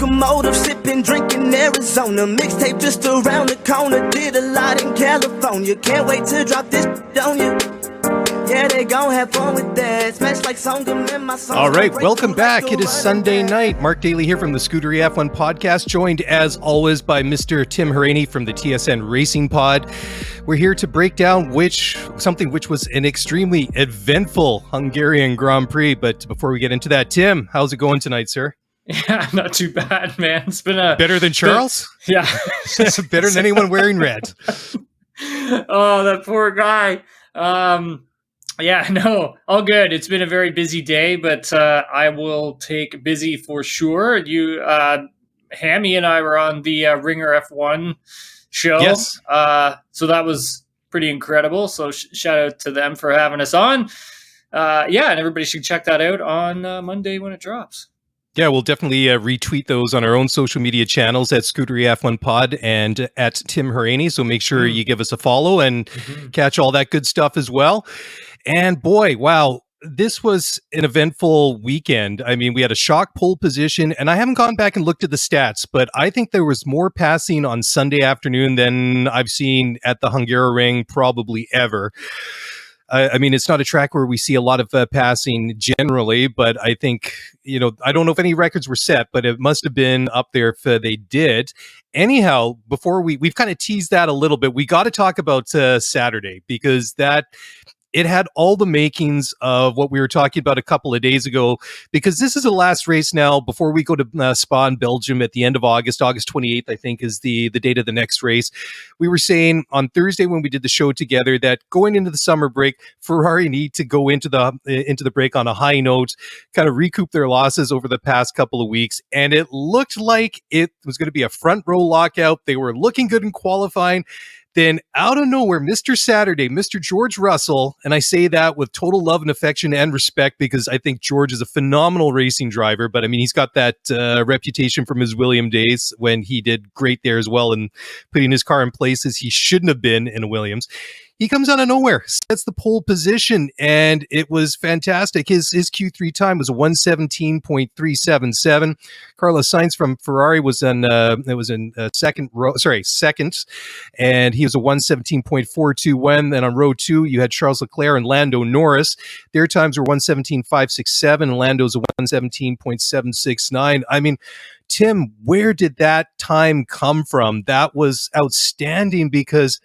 locomotive, sipping, drinking Arizona. Mixtape just around the corner, did a lot in California. Can't wait to drop this on you. Yeah, they gon' have fun with that. Smash like Songam in my song. All right, welcome back. It is Sunday night. Mark Dailey here from the Scuderia F1 podcast, joined as always by Mr. Tim Hauraney from the TSN Racing Pod. We're here to break down something which was an extremely eventful Hungarian Grand Prix. But before we get into that, Tim, how's it going tonight, sir? Yeah, not too bad, man. It's been better than Charles? Yeah. Better than anyone wearing red. Oh, that poor guy. Yeah, no, all good. It's been a very busy day, but I will take busy for sure. You, Hammy and I were on the Ringer F1 show. Yes. So that was pretty incredible. So shout out to them for having us on. Yeah, and everybody should check that out on Monday when it drops. Yeah, we'll definitely retweet those on our own social media channels at Scuderia F1 Pod and at Tim Hauraney. So make sure you give us a follow and catch all that good stuff as well. And boy, wow, this was an eventful weekend. I mean, we had a shock pole position, and I haven't gone back and looked at the stats, but I think there was more passing on Sunday afternoon than I've seen at the Hungarian probably ever. I mean, it's not a track where we see a lot of passing generally, but I think, I don't know if any records were set, but it must have been up there if they did. Anyhow, before we've kind of teased that a little bit, we got to talk about Saturday, because it had all the makings of what we were talking about a couple of days ago, because this is the last race now before we go to Spa in Belgium at the end of August 28th, I think is the date of the next race. We were saying on Thursday when we did the show together that going into the summer break, Ferrari need to go into the break on a high note, kind of recoup their losses over the past couple of weeks. And it looked like it was going to be a front row lockout. They were looking good in qualifying. Then out of nowhere, Mr. Saturday, Mr. George Russell, and I say that with total love and affection and respect because I think George is a phenomenal racing driver, but I mean, he's got that reputation from his Williams days when he did great there as well and putting his car in places he shouldn't have been in a Williams. He comes out of nowhere, sets the pole position, and it was fantastic. His Q3 time was a 1:17.377. Carlos Sainz from Ferrari was in second, and he was a 1:17.421. Then on row 2, you had Charles Leclerc and Lando Norris. Their times were 1:17.567, and Lando's a 1:17.769. I mean, Tim, where did that time come from? That was outstanding because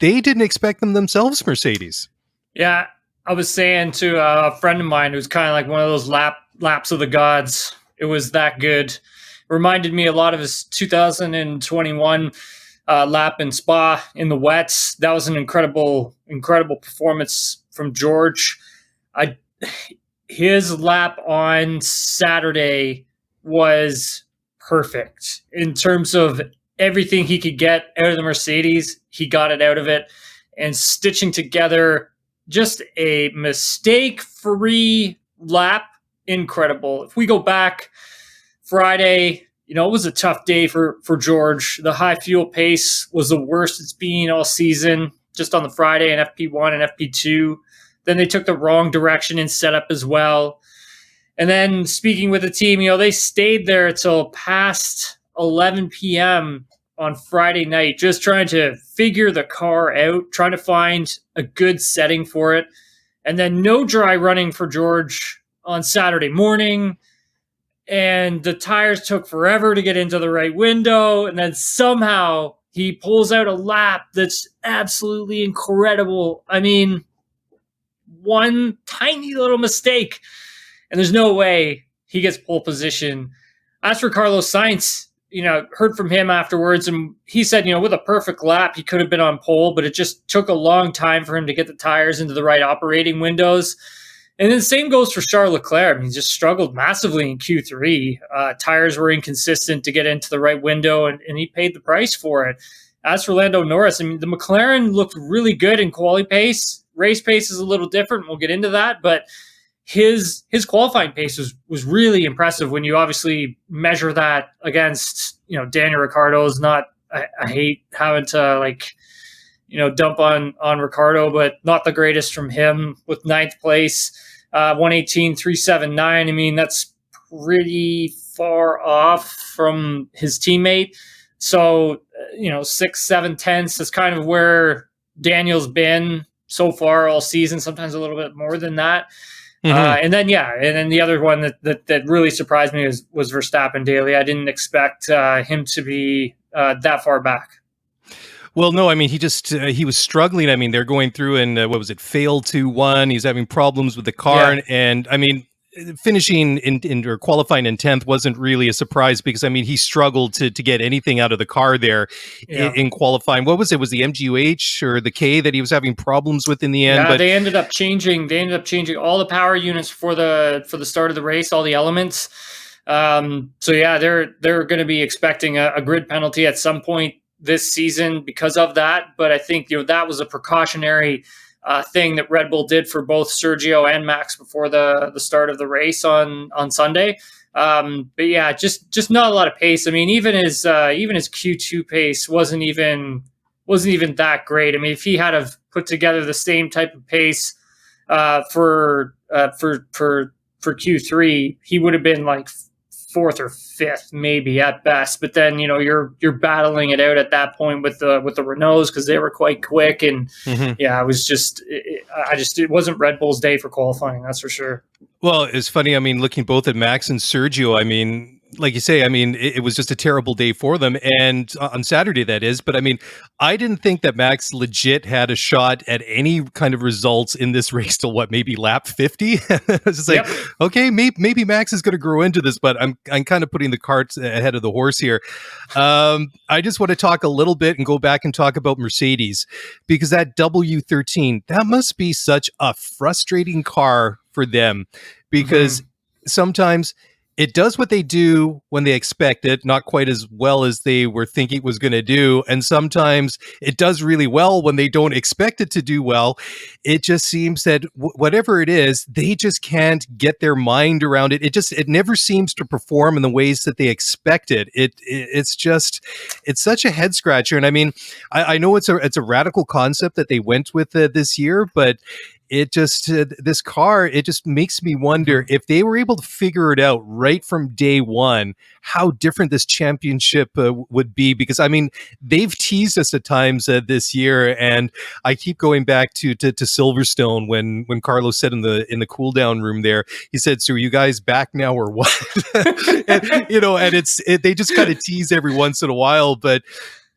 they didn't expect them themselves, Mercedes. Yeah, I was saying to a friend of mine who's kind of like one of those laps of the gods. It was that good. Reminded me a lot of his 2021 lap in Spa in the wets. That was an incredible performance from George. His lap on Saturday was perfect in terms of everything he could get out of the Mercedes. He got it out of it, and stitching together just a mistake-free lap. Incredible. If we go back Friday, it was a tough day for George. The high fuel pace was the worst it's been all season, just on the Friday in FP1 and FP2. Then they took the wrong direction in setup as well. And then speaking with the team, they stayed there till past 11 p.m. on Friday night, just trying to figure the car out, trying to find a good setting for it. And then no dry running for George on Saturday morning. And the tires took forever to get into the right window. And then somehow he pulls out a lap that's absolutely incredible. I mean, one tiny little mistake, and there's no way he gets pole position. As for Carlos Sainz, heard from him afterwards, and he said, with a perfect lap, he could have been on pole, but it just took a long time for him to get the tires into the right operating windows. And then the same goes for Charles Leclerc. I mean, he just struggled massively in Q3. Tires were inconsistent to get into the right window, and he paid the price for it. As for Lando Norris, I mean, the McLaren looked really good in quali pace. Race pace is a little different. We'll get into that, but his qualifying pace was really impressive when you obviously measure that against, Daniel Ricciardo's. Not, I hate having to dump on Ricciardo, but not the greatest from him with ninth place, 1:18.379. I mean, that's pretty far off from his teammate. So, 6, 7 tenths is kind of where Daniel's been so far all season, sometimes a little bit more than that. And then the other one that really surprised me was Verstappen Dailey. I didn't expect him to be that far back. Well, no, I mean, he was struggling. I mean, they're going through and what was it, fail 2-1. He's having problems with the car. And I mean, finishing in or qualifying in 10th wasn't really a surprise because, I mean, he struggled to get anything out of the car there in qualifying. What was it? Was the MGUH or the K that he was having problems with in the end? Yeah, but they ended up changing all the power units for the start of the race, all the elements. So yeah, they're going to be expecting a grid penalty at some point this season because of that. But I think that was a precautionary thing that Red Bull did for both Sergio and Max before the start of the race on Sunday. But yeah, just not a lot of pace. I mean, even his Q2 pace wasn't even that great. I mean, if he had have put together the same type of pace for Q3, he would have been like fourth or fifth, maybe at best. But then you're battling it out at that point with the Renaults because they were quite quick, and it was it wasn't Red Bull's day for qualifying, that's for sure. Well, it's funny. I mean, looking both at Max and Sergio, I mean, like you say, I mean, it was just a terrible day for them. And on Saturday, that is. But I mean, I didn't think that Max legit had a shot at any kind of results in this race till maybe lap 50. I was just like, okay, maybe Max is going to grow into this, but I'm kind of putting the cart ahead of the horse here. I just want to talk a little bit and go back and talk about Mercedes, because that W13, that must be such a frustrating car for them, because sometimes it does what they do when they expect it, not quite as well as they were thinking it was going to do. And sometimes it does really well when they don't expect it to do well. It just seems that whatever it is, they just can't get their mind around it. It never seems to perform in the ways that they expect it. It's such a head scratcher. And I mean, I know it's a radical concept that they went with this year, but it just this car, it just makes me wonder if they were able to figure it out right from day one, how different this championship would be. Because I mean, they've teased us at times this year, and I keep going back to Silverstone when Carlos said in the cool down room there, he said, "So are you guys back now or what?" and they just kind of tease every once in a while. But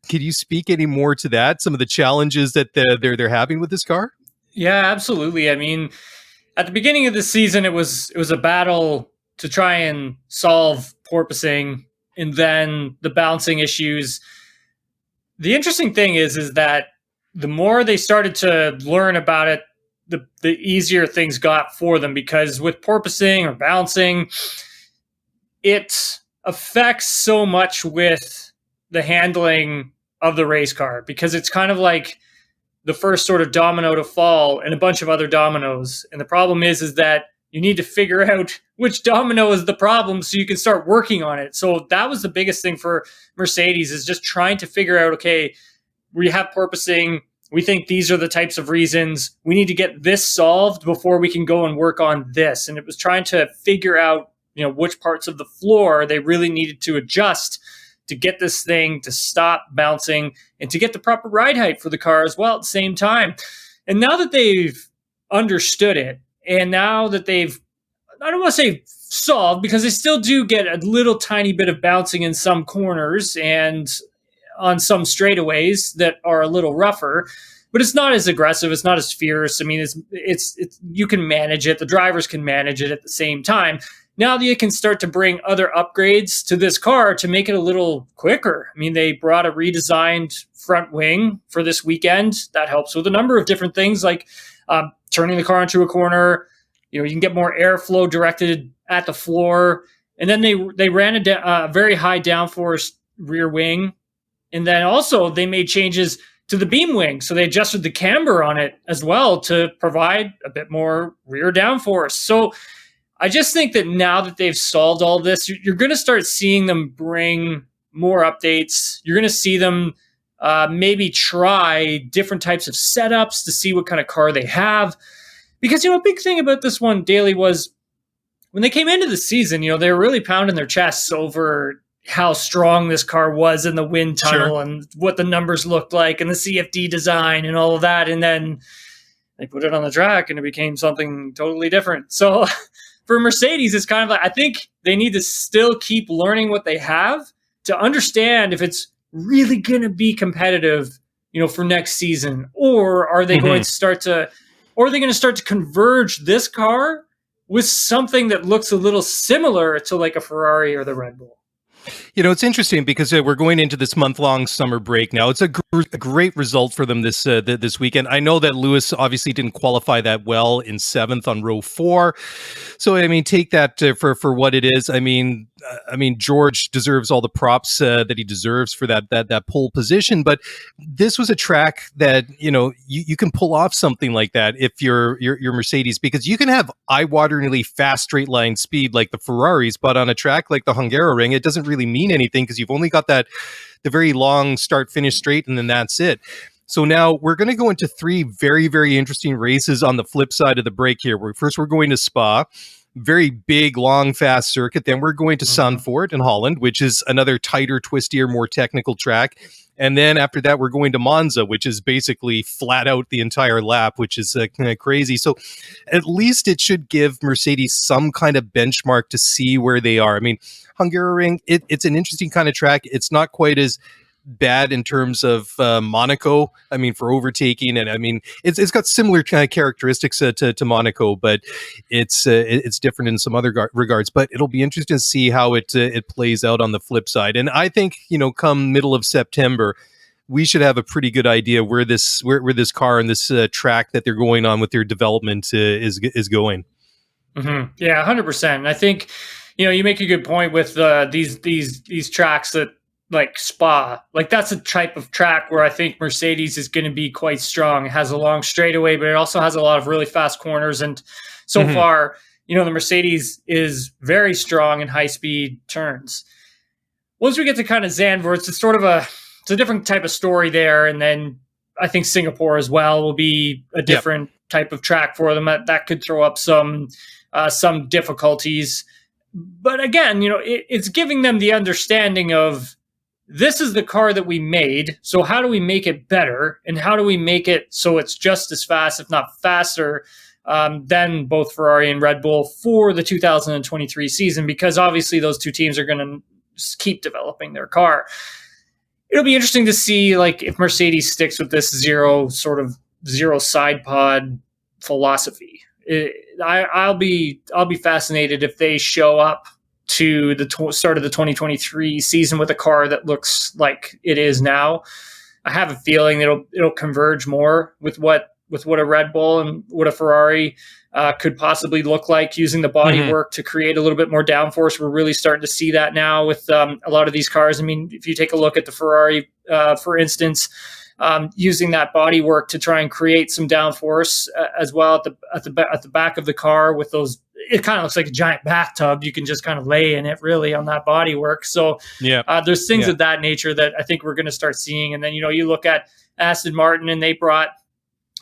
can you speak any more to that? Some of the challenges that they're having with this car? Yeah, absolutely. I mean, at the beginning of the season, it was a battle to try and solve porpoising and then the bouncing issues. The interesting thing is that the more they started to learn about it, the easier things got for them, because with porpoising or bouncing, it affects so much with the handling of the race car, because it's kind of like the first sort of domino to fall and a bunch of other dominoes. And the problem is that you need to figure out which domino is the problem so you can start working on it. So that was the biggest thing for Mercedes, is just trying to figure out, okay, we have porpoising. We think these are the types of reasons. We need to get this solved before we can go and work on this. And it was trying to figure out, which parts of the floor they really needed to adjust to get this thing to stop bouncing and to get the proper ride height for the car as well at the same time. And now that they've understood it, and now that they've, I don't want to say solved, because they still do get a little tiny bit of bouncing in some corners and on some straightaways that are a little rougher, but it's not as aggressive. It's not as fierce. I mean, it's you can manage it. The drivers can manage it at the same time. Now they can start to bring other upgrades to this car to make it a little quicker. I mean, they brought a redesigned front wing for this weekend. That helps with a number of different things, like turning the car into a corner. You can get more airflow directed at the floor. And then they ran a very high downforce rear wing. And then also they made changes to the beam wing. So they adjusted the camber on it as well to provide a bit more rear downforce. So I just think that now that they've solved all this, you're going to start seeing them bring more updates. You're going to see them maybe try different types of setups to see what kind of car they have. Because, a big thing about this one, Dailey, was when they came into the season, they were really pounding their chests over how strong this car was in the wind tunnel and what the numbers looked like and the CFD design and all of that. And then they put it on the track and it became something totally different. So for Mercedes, it's kind of like, I think they need to still keep learning what they have to understand if it's really going to be competitive, for next season, or are they going to start to, or are they going to start to converge this car with something that looks a little similar to like a Ferrari or the Red Bull? It's interesting because we're going into this month-long summer break now. It's a great result for them this weekend. I know that Lewis obviously didn't qualify that well in 7th on row 4. So, take that for what it is. George deserves all the props that he deserves for that pole position. But this was a track that, you can pull off something like that if you're Mercedes, because you can have eye-wateringly fast straight line speed like the Ferraris, but on a track like the Hungaroring, it doesn't really mean anything because you've only got the very long start-finish straight, and then that's it. So now we're going to go into 3 very, very interesting races on the flip side of the break here. First, we're going to Spa. Very big, long, fast circuit. Then we're going to Zandvoort in Holland, which is another tighter, twistier, more technical track. And then after that, we're going to Monza, which is basically flat out the entire lap, which is kind of crazy. So at least it should give Mercedes some kind of benchmark to see where they are. Hungaroring, it's an interesting kind of track. It's not quite as bad in terms of Monaco. For overtaking, and it's got similar kind of characteristics to Monaco, but it's different in some other regards. But it'll be interesting to see how it plays out on the flip side. And I think come middle of September, we should have a pretty good idea where this car and this track that they're going on with their development is going. Mm-hmm. Yeah, 100%. And I think you make a good point with these tracks that, like Spa, like that's a type of track where I think Mercedes is going to be quite strong. It has a long straightaway, but it also has a lot of really fast corners. And so far, the Mercedes is very strong in high speed turns. Once we get to kind of Zandvoort, it's a different type of story there. And then I think Singapore as well will be a different type of track for them. That could throw up some difficulties. But again, it's giving them the understanding of, this is the car that we made, so how do we make it better? And how do we make it so it's just as fast, if not faster, than both Ferrari and Red Bull for the 2023 season? Because obviously those two teams are going to keep developing their car. It'll be interesting to see if Mercedes sticks with this zero side pod philosophy. I'll be fascinated if they show up to the start of the 2023 season with a car that looks like it is now. I have a feeling it'll converge more with what a Red Bull and what a Ferrari could possibly look like, using the bodywork to create a little bit more downforce. We're really starting to see that now with a lot of these cars. If you take a look at the Ferrari, for instance, using that bodywork to try and create some downforce as well at the back of the car with those. It kind of looks like a giant bathtub. You can just kind of lay in it really on that bodywork. So there's things of that nature that I think we're going to start seeing. And then, you look at Aston Martin, and they brought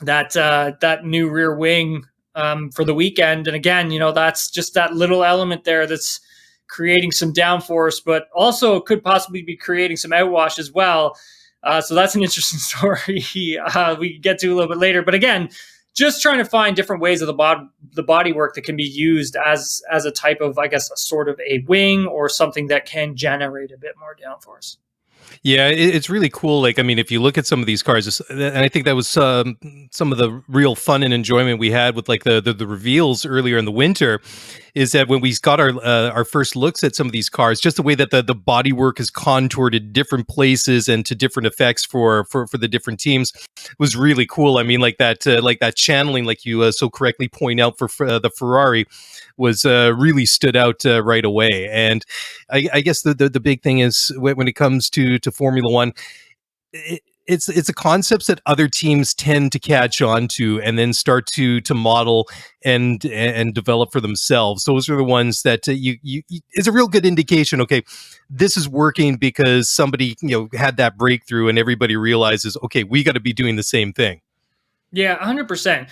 that new rear wing for the weekend. And again, that's just that little element there that's creating some downforce, but also could possibly be creating some outwash as well. So that's an interesting story we can get to a little bit later. But again, just trying to find different ways of the bodywork that can be used as a type of, I guess, a sort of a wing or something that can generate a bit more downforce. Yeah, it's really cool. If you look at some of these cars, and I think that was some of the real fun and enjoyment we had with the reveals earlier in the winter, is that when we got our first looks at some of these cars, just the way that the bodywork is contoured at different places and to different effects for the different teams was really cool. That channeling, like you so correctly point out for the Ferrari, was really stood out right away. And I guess the big thing is when it comes to Formula One, it's the concepts that other teams tend to catch on to and then start to model and develop for themselves. Those are the ones that you is a real good indication. Okay, this is working because somebody had that breakthrough, and everybody realizes, okay, we got to be doing the same thing. Yeah, 100%.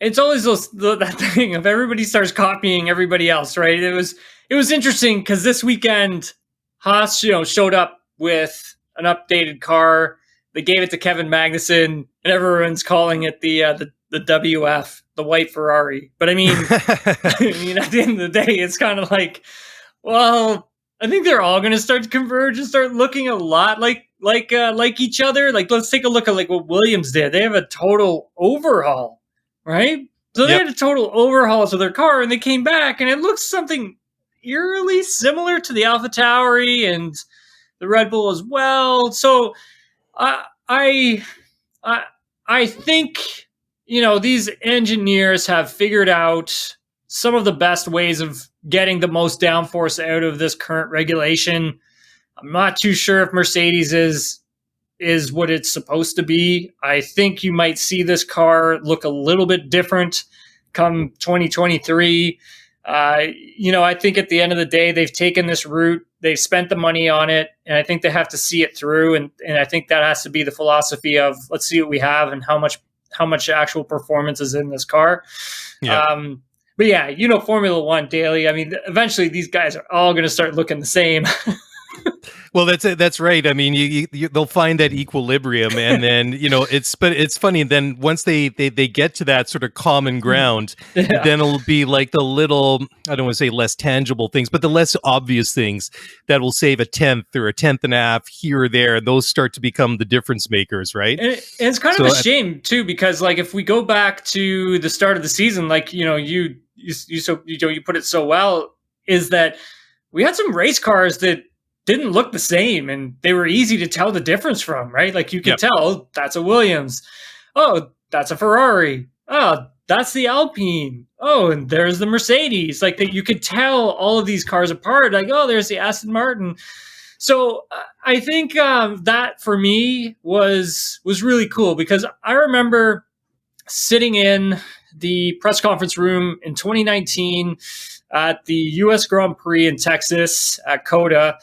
it's always that thing of everybody starts copying everybody else, right? It was interesting because this weekend Haas, showed up with an updated car. They gave it to Kevin Magnussen, and everyone's calling it the WF, the white Ferrari. But I mean, at the end of the day, it's kind of like, well, I think they're all going to start to converge and start looking a lot like each other. Like, let's take a look at like what Williams did. They have a total overhaul, right? So they had a total overhaul to their car, and they came back, and it looks something eerily similar to the AlphaTauri and the Red Bull as well. So I think, these engineers have figured out some of the best ways of getting the most downforce out of this current regulation. I'm not too sure if Mercedes is what it's supposed to be. I think you might see this car look a little bit different come 2023. I think at the end of the day, they've taken this route, they've spent the money on it, and I think they have to see it through. And I think that has to be the philosophy of, let's see what we have and how much actual performance is in this car. Yeah. But yeah, Formula One, Dailey. I mean, eventually these guys are all going to start looking the same. Well, that's right. I mean, they'll find that equilibrium, and then but it's funny. Then once they get to that sort of common ground, then it'll be like the little, I don't want to say less tangible things, but the less obvious things that will save a tenth or a tenth and a half here or there. Those start to become the difference makers, right? And it's kind of a shame too, because like if we go back to the start of the season, like you put it so well, is that we had some race cars that didn't look the same, and they were easy to tell the difference from, right? Like you could tell, oh, that's a Williams. Oh, that's a Ferrari. Oh, that's the Alpine. Oh, and there's the Mercedes. Like that, you could tell all of these cars apart. Like, oh, there's the Aston Martin. So I think that for me was really cool, because I remember sitting in the press conference room in 2019 at the U.S. Grand Prix in Texas at COTA.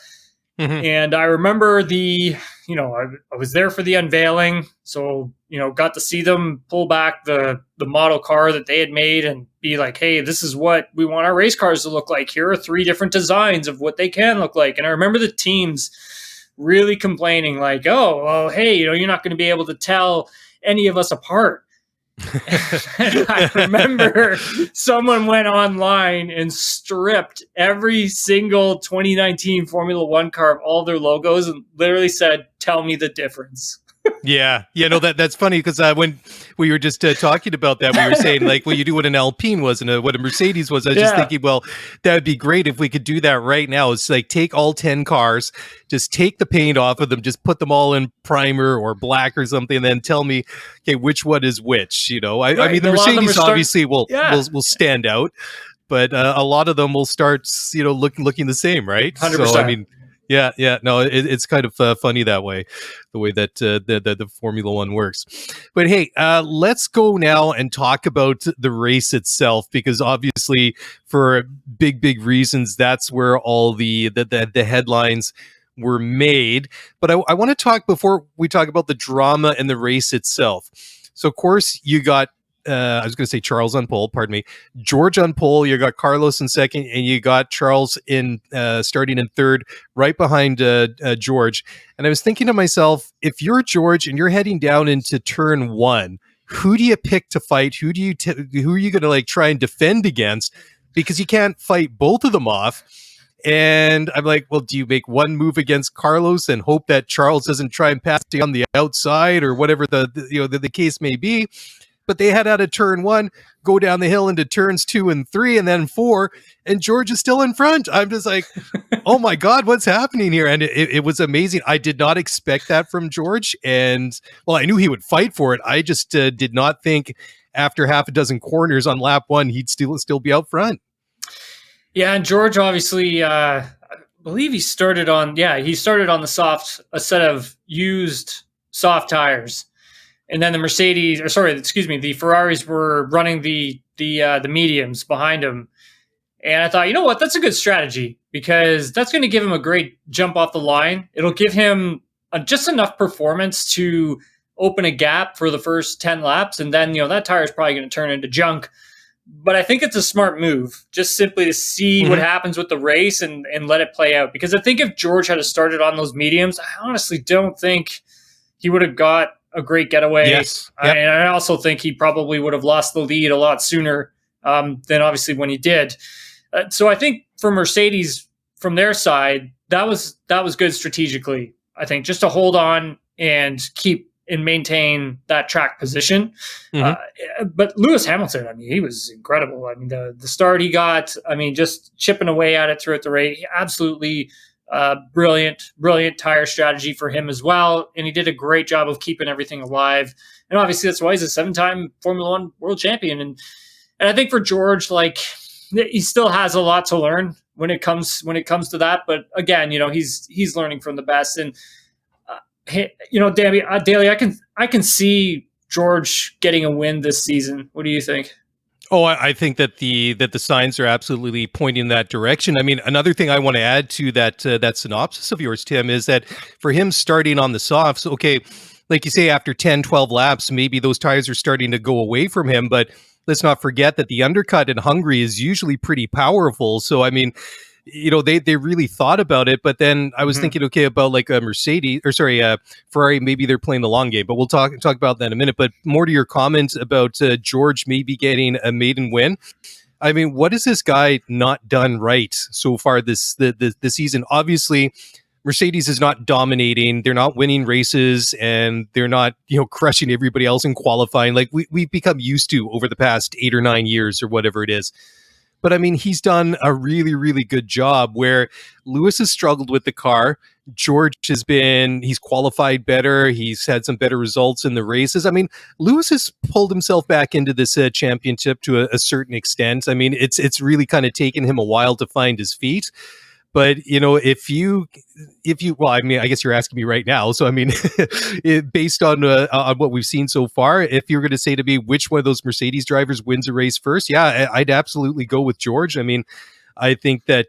Mm-hmm. And I remember I was there for the unveiling. So, got to see them pull back the model car that they had made and be like, hey, this is what we want our race cars to look like. Here are 3 different designs of what they can look like. And I remember the teams really complaining like, oh, well, hey, you're not going to be able to tell any of us apart. And I remember someone went online and stripped every single 2019 Formula One car of all their logos and literally said, tell me the difference. Yeah. That's funny, because when we were just talking about that, we were saying like, well, you do what an Alpine was and what a Mercedes was. I was just thinking, well, that would be great if we could do that right now. It's like, take all 10 cars, just take the paint off of them, just put them all in primer or black or something, and then tell me, okay, which one is which. I mean, the Mercedes obviously will stand out, but a lot of them will start, looking the same, right? 100%. So, I mean, yeah. No, it's kind of funny that way, the way that the Formula One works. But hey, let's go now and talk about the race itself, because obviously, for big reasons, that's where all the headlines were made. But I want to talk, before we talk about the drama and the race itself. So, of course, you got, I was going to say Charles on pole, pardon me, George on pole, you got Carlos in second, and you got Charles in starting in third, right behind George. And I was thinking to myself, if you're George and you're heading down into turn 1, who do you pick to fight? Who are you going to like try and defend against? Because you can't fight both of them off. And I'm like, well, do you make one move against Carlos and hope that Charles doesn't try and pass on the outside, or whatever the case may be? But they head out of turn 1, go down the hill into turns 2 and 3, and then 4, and George is still in front. I'm just like, oh my God, what's happening here? And it was amazing. I did not expect that from George. And well, I knew he would fight for it. I just did not think after half a dozen corners on lap 1, he'd still be out front. Yeah, and George obviously, I believe he started on the a set of used soft tires. And then the Ferraris were running the mediums behind him. And I thought, you know what, that's a good strategy, because that's going to give him a great jump off the line. It'll give him just enough performance to open a gap for the first 10 laps, and then, that tire is probably going to turn into junk. But I think it's a smart move, just simply to see what happens with the race and let it play out. Because I think if George had started on those mediums, I honestly don't think he would have got a great getaway. Yes. Yep. And I also think he probably would have lost the lead a lot sooner than obviously when he did. So I think for Mercedes, from their side, that was good strategically. I think just to hold on and keep and maintain that track position. But Lewis Hamilton, I mean, he was incredible. I mean, the start he got, I mean, just chipping away at it throughout the race, absolutely brilliant tire strategy for him as well. And he did a great job of keeping everything alive. And obviously that's why he's a 7-time Formula One world champion. And I think for George, like, he still has a lot to learn when it comes to that. But again, he's learning from the best. And Dailey, I can see George getting a win this season. What do you think? Oh, I think that the signs are absolutely pointing in that direction. I mean, another thing I want to add to that synopsis of yours, Tim, is that for him starting on the softs, okay, like you say, after 10, 12 laps, maybe those tires are starting to go away from him, but let's not forget that the undercut in Hungary is usually pretty powerful. So, I mean, they really thought about it, but then I was thinking, okay, about like a Ferrari, maybe they're playing the long game, but we'll talk about that in a minute. But more to your comments about George maybe getting a maiden win. I mean, what has this guy not done right so far this season? Obviously, Mercedes is not dominating. They're not winning races, and they're not, crushing everybody else in qualifying like we've become used to over the past 8 or 9 years or whatever it is. But I mean, he's done a really, really good job where Lewis has struggled with the car. George he's qualified better. He's had some better results in the races. I mean, Lewis has pulled himself back into this championship to a certain extent. I mean, it's really kind of taken him a while to find his feet. But, if you, well, I mean, I guess you're asking me right now. So, I mean, based on what we've seen so far, if you're going to say to me which one of those Mercedes drivers wins a race first, yeah, I'd absolutely go with George. I mean, I think that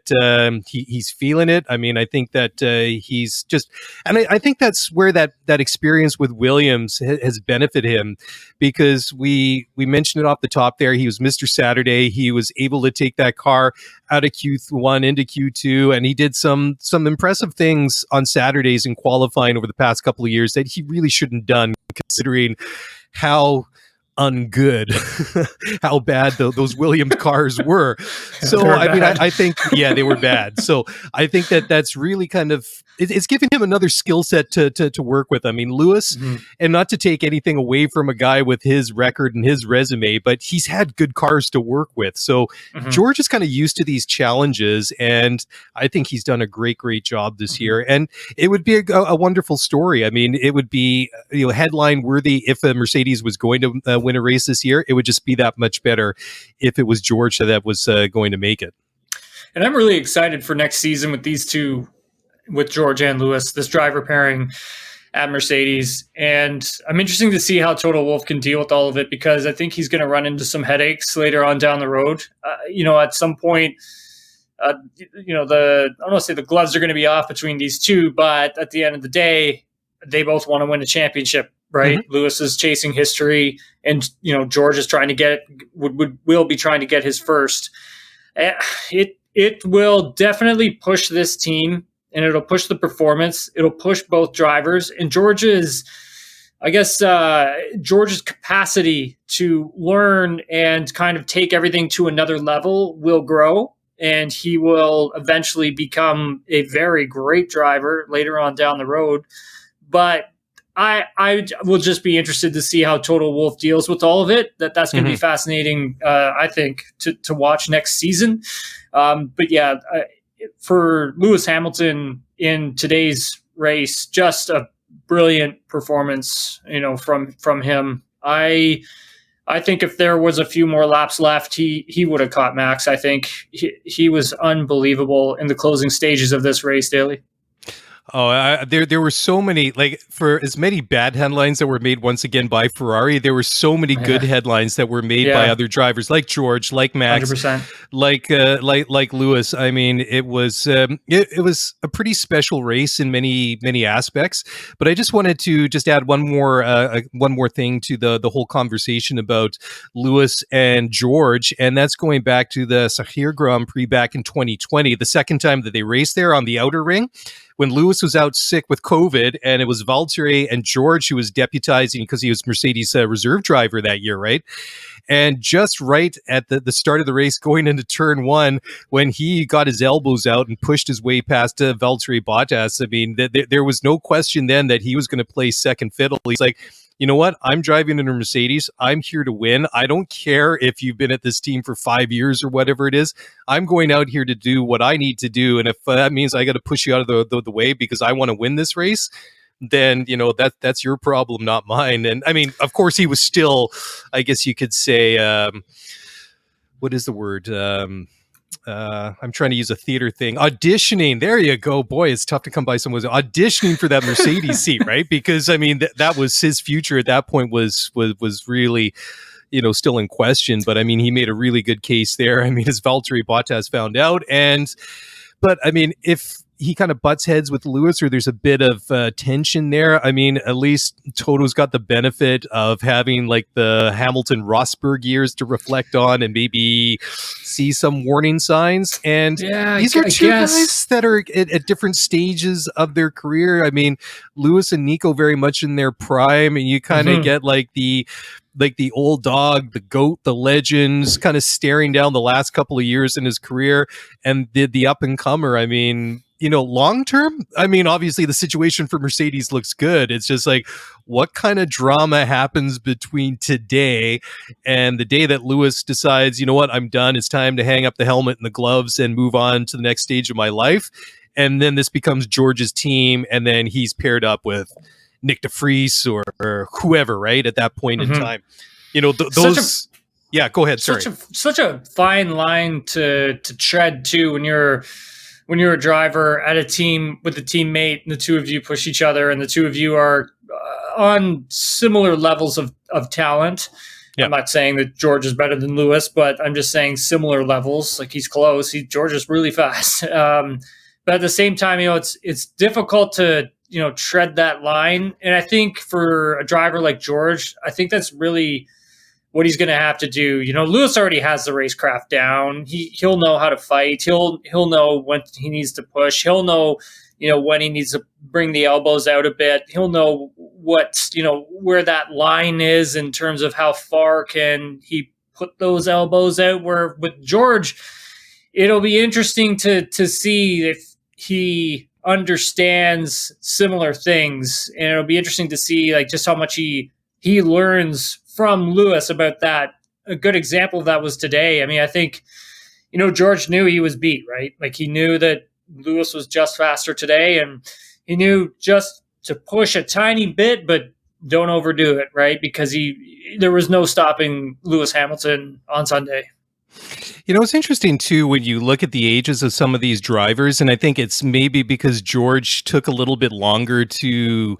he's feeling it. I mean, I think that he's just, and I think that's where that experience with Williams has benefited him, because we mentioned it off the top there. He was Mr. Saturday. He was able to take that car out of Q1 into Q2, and he did some impressive things on Saturdays in qualifying over the past couple of years that he really shouldn't have done, considering how ungood how bad those Williams cars were. So I mean, I think they were bad. So I think that's really kind of it's giving him another skill set to work with. I mean, Lewis, and not to take anything away from a guy with his record and his resume, but he's had good cars to work with. So George is kind of used to these challenges, and I think he's done a great job this year. And it would be a wonderful story. I mean, it would be headline worthy if a Mercedes was going to win a race this year. It would just be that much better if it was George that was going to make it. And I'm really excited for next season with these two, with George and Lewis, this driver pairing at Mercedes. And I'm interested to see how Toto Wolff can deal with all of it, because I think he's going to run into some headaches later on down the road. At some point, I don't want to say the gloves are going to be off between these two, but at the end of the day, they both want to win a championship, right? Lewis is chasing history, and George is trying to will be trying to get his first. It will definitely push this team, and it'll push the performance. It'll push both drivers, and George's capacity to learn and kind of take everything to another level will grow, and he will eventually become a very great driver later on down the road. But I will just be interested to see how Toto Wolff deals with all of it. That's going to be fascinating, I think, to watch next season. But yeah, for Lewis Hamilton in today's race, just a brilliant performance, from him. I think if there was a few more laps left, he would have caught Max. I think he was unbelievable in the closing stages of this race, Dailey. There were so many, like, for as many bad headlines that were made once again by Ferrari, there were so many good headlines that were made by other drivers, like George, like Max, 100%. like Lewis. I mean, it was a pretty special race in many aspects. But I just wanted to just add one more thing to the whole conversation about Lewis and George, and that's going back to the Hungarian Grand Prix back in 2020, the second time that they raced there on the outer ring, when Lewis was out sick with COVID, and it was Valtteri and George who was deputizing because he was Mercedes reserve driver that year, right? And just right at the start of the race, going into turn one, when he got his elbows out and pushed his way past Valtteri Bottas, I mean, there was no question then that he was going to play second fiddle. He's like, you know what? I'm driving in a Mercedes. I'm here to win. I don't care if you've been at this team for 5 years or whatever it is. I'm going out here to do what I need to do. And if that means I got to push you out of the way because I want to win this race, then, you know, that's your problem, not mine. And I mean, of course, he was still, I guess you could say, what is the word? I'm trying to use a theater thing. Auditioning. There you go. Boy, it's tough to come by someone who's auditioning for that Mercedes seat, right? Because I mean, that was his future at that point was really, you know, still in question. But I mean, he made a really good case there. I mean, as Valtteri Bottas found out, but I mean, if he kind of butts heads with Lewis, or there's a bit of tension there, I mean, at least Toto's got the benefit of having like the Hamilton Rosberg years to reflect on and maybe see some warning signs. And these are two guys that are at different stages of their career. I mean, Lewis and Nico very much in their prime, and you kind of get like the old dog, the GOAT, the legends kind of staring down the last couple of years in his career, and the up and comer. I mean, you know, long term, I mean, obviously the situation for Mercedes looks good. It's just like, what kind of drama happens between today and the day that Lewis decides, you know what, I'm done. It's time to hang up the helmet and the gloves and move on to the next stage of my life. And then this becomes George's team, and then he's paired up with Nick de Vries or whoever, right? At that point in time, you know, those. Yeah, go ahead. Sorry. Such a fine line to tread too when you're a driver at a team with a teammate, and the two of you push each other, and the two of you are on similar levels of talent. Yeah. I'm not saying that George is better than Lewis, but I'm just saying similar levels. Like, he's close. George is really fast. But at the same time, you know, it's difficult to, you know, tread that line. And I think for a driver like George, I think that's really what he's going to have to do. You know, Lewis already has the racecraft down. He'll know how to fight. He'll know when he needs to push. He'll know, you know, when he needs to bring the elbows out a bit. He'll know what, you know, where that line is in terms of how far can he put those elbows out. Where with George, it'll be interesting to see if he understands similar things, and it'll be interesting to see like just how much he learns from Lewis about that. A good example of that was today. I mean, I think, you know, George knew he was beat, right? Like, he knew that Lewis was just faster today, and he knew just to push a tiny bit, but don't overdo it, right? Because there was no stopping Lewis Hamilton on Sunday. You know, it's interesting, too, when you look at the ages of some of these drivers, and I think it's maybe because George took a little bit longer to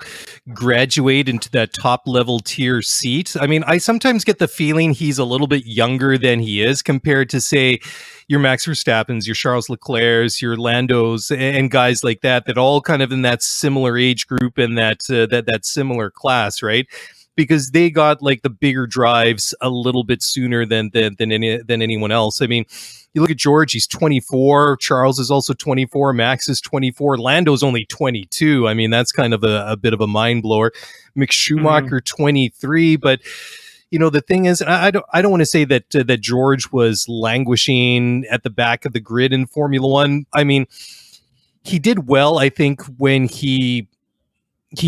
graduate into that top-level tier seat. I mean, I sometimes get the feeling he's a little bit younger than he is compared to, say, your Max Verstappens, your Charles Leclercs, your Landos, and guys like that all kind of in that similar age group and that similar class, right? Because they got like the bigger drives a little bit sooner than anyone else. I mean, you look at George, he's 24. Charles is also 24. Max is 24. Lando's only 22. I mean, that's kind of a bit of a mind blower. Mick Schumacher, 23. But, you know, the thing is, I don't want to say that George was languishing at the back of the grid in Formula One. I mean, he did well, I think, when he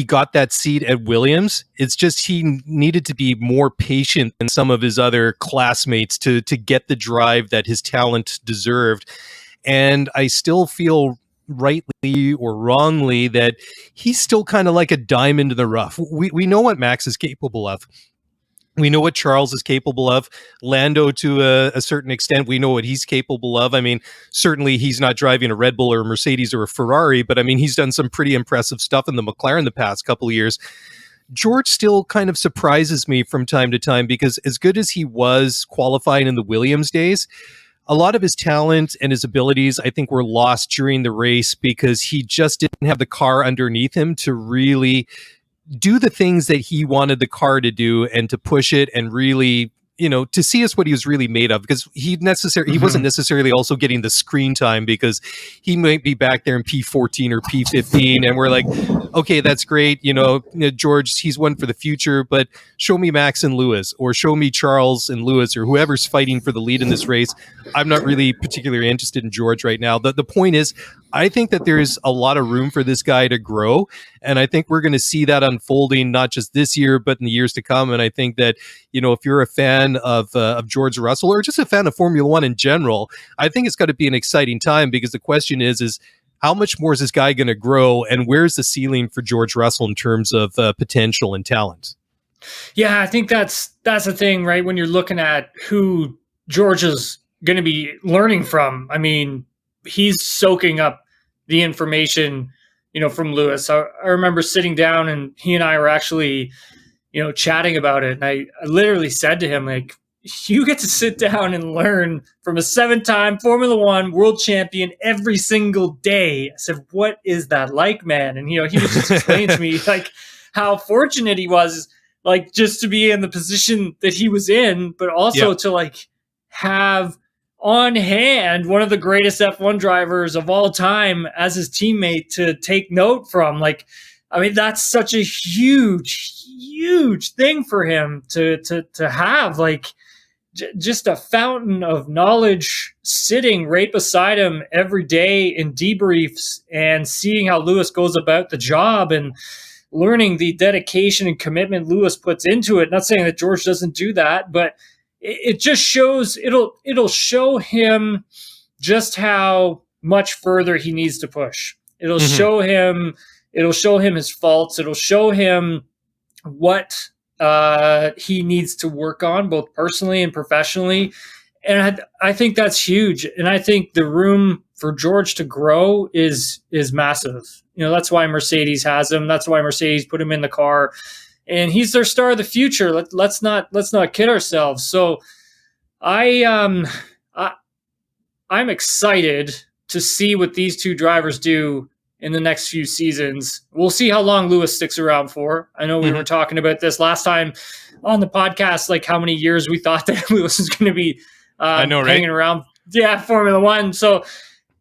got that seat at Williams. It's just he needed to be more patient than some of his other classmates to get the drive that his talent deserved. And I still feel, rightly or wrongly, that he's still kind of like a diamond in the rough. We know what Max is capable of. We know what Charles is capable of. Lando, to a certain extent, we know what he's capable of. I mean, certainly he's not driving a Red Bull or a Mercedes or a Ferrari, but I mean, he's done some pretty impressive stuff in the McLaren the past couple of years. George still kind of surprises me from time to time because as good as he was qualifying in the Williams days, a lot of his talent and his abilities, I think, were lost during the race because he just didn't have the car underneath him to really do the things that he wanted the car to do and to push it and really, to see us what he was really made of, because he wasn't necessarily also getting the screen time because he might be back there in P14 or P15 and we're like, okay, that's great. George, he's one for the future, but show me Max and Lewis, or show me Charles and Lewis, or whoever's fighting for the lead in this race. I'm not really particularly interested in George right now. The point is, I think that there's a lot of room for this guy to grow. And I think we're going to see that unfolding, not just this year, but in the years to come. And I think that, if you're a fan of George Russell or just a fan of Formula One in general, I think it's got to be an exciting time, because the question is how much more is this guy going to grow, and where's the ceiling for George Russell in terms of potential and talent? Yeah, I think that's the thing, right? When you're looking at who George is going to be learning from, I mean, he's soaking up the information, from Lewis. I remember sitting down and he and I were actually, chatting about it. And I literally said to him, like, you get to sit down and learn from a 7-time Formula One world champion every single day. I said, what is that like, man? And, he was just explaining to me like how fortunate he was, like, just to be in the position that he was in, but also to like have on hand one of the greatest F1 drivers of all time as his teammate to take note from. Like, I mean, that's such a huge thing for him to have, like, just a fountain of knowledge sitting right beside him every day in debriefs, and seeing how Lewis goes about the job and learning the dedication and commitment Lewis puts into it. Not saying that George doesn't do that, but it just shows, it'll show him just how much further he needs to push. It'll show him his faults. It'll show him what he needs to work on, both personally and professionally. And I think that's huge. And I think the room for George to grow is massive. That's why Mercedes has him. That's why Mercedes put him in the car. And he's their star of the future. Let's not kid ourselves. So I'm excited to see what these two drivers do in the next few seasons. We'll see how long Lewis sticks around for. I know we were talking about this last time on the podcast, like how many years we thought that Lewis was going to be hanging around. Yeah, Formula One. So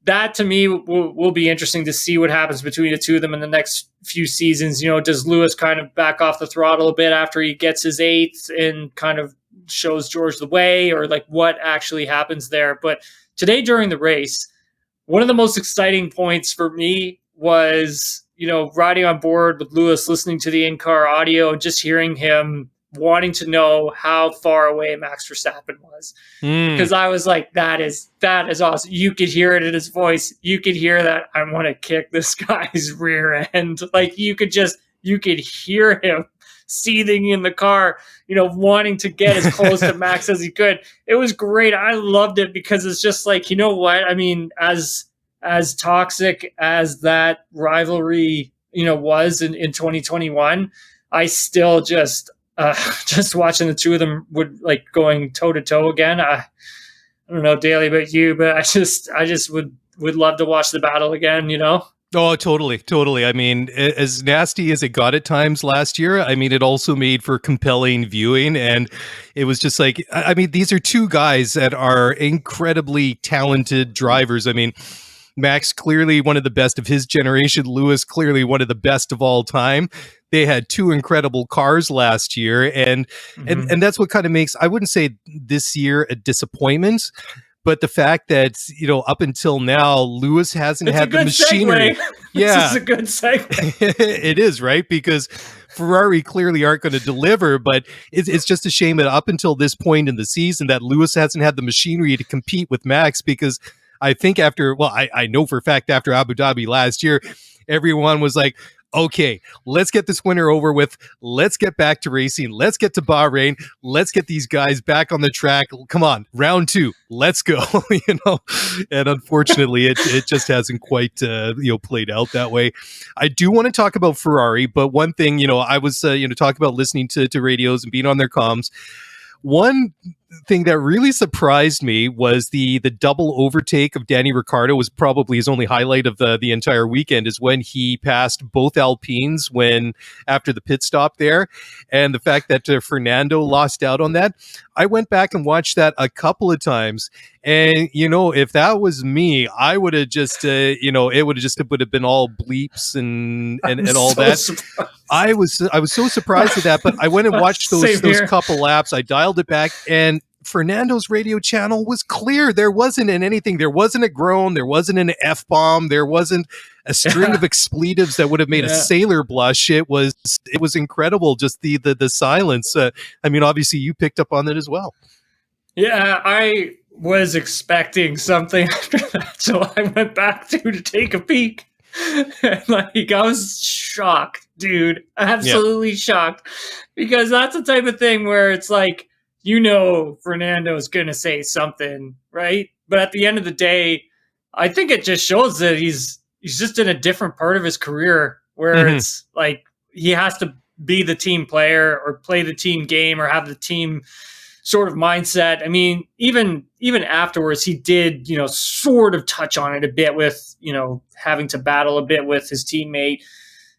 that to me will be interesting to see what happens between the two of them in the next few seasons. Does Lewis kind of back off the throttle a bit after he gets his 8th and kind of shows George the way, or like what actually happens there? But today during the race, one of the most exciting points for me was, riding on board with Lewis, listening to the in-car audio and just hearing him wanting to know how far away Max Verstappen was. Because I was like, that is awesome. You could hear it in his voice. You could hear that I want to kick this guy's rear end. Like, you could hear him seething in the car, wanting to get as close to Max as he could. It was great. I loved it because it's just like, you know what? I mean, as toxic as that rivalry, was in 2021, I still just watching the two of them would going toe to toe again. I don't know, Dailey, about you, but I just would love to watch the battle again, Oh, totally. I mean, as nasty as it got at times last year, I mean, it also made for compelling viewing. And it was just like, I mean, these are two guys that are incredibly talented drivers. I mean, Max, clearly one of the best of his generation. Lewis, clearly one of the best of all time. They had two incredible cars last year. And that's what kind of makes, I wouldn't say this year a disappointment, but the fact that, up until now, Lewis hasn't had the machinery. Yeah. This is a good segue. It is, right? Because Ferrari clearly aren't going to deliver, but it's just a shame that up until this point in the season that Lewis hasn't had the machinery to compete with Max, because I think I know for a fact after Abu Dhabi last year, everyone was like, okay, let's get this winter over with. Let's get back to racing. Let's get to Bahrain. Let's get these guys back on the track. Come on, round 2. Let's go. And unfortunately, it just hasn't quite played out that way. I do want to talk about Ferrari, but one thing, I was talking about listening to radios and being on their comms. One thing that really surprised me was the double overtake of Danny Ricciardo was probably his only highlight of the entire weekend, is when he passed both Alpines after the pit stop there, and the fact that Fernando lost out on that. I went back and watched that a couple of times, and if that was me, I would have just it would have been all bleeps and all that. Surprised. I was so surprised at that, but I went and watched those couple laps. I dialed it back, and Fernando's radio channel was clear. There wasn't anything. There wasn't a groan. There wasn't an F-bomb. There wasn't a string of expletives that would have made a sailor blush. It was incredible. Just the silence. Obviously you picked up on it as well. Yeah, I was expecting something after that, so I went back to take a peek. And I was shocked, dude. Absolutely shocked. Because that's the type of thing where it's like, Fernando's going to say something, right? But at the end of the day, I think it just shows that he's just in a different part of his career where it's like he has to be the team player or play the team game or have the team sort of mindset. I mean, even afterwards, he did, sort of touch on it a bit with, having to battle a bit with his teammate,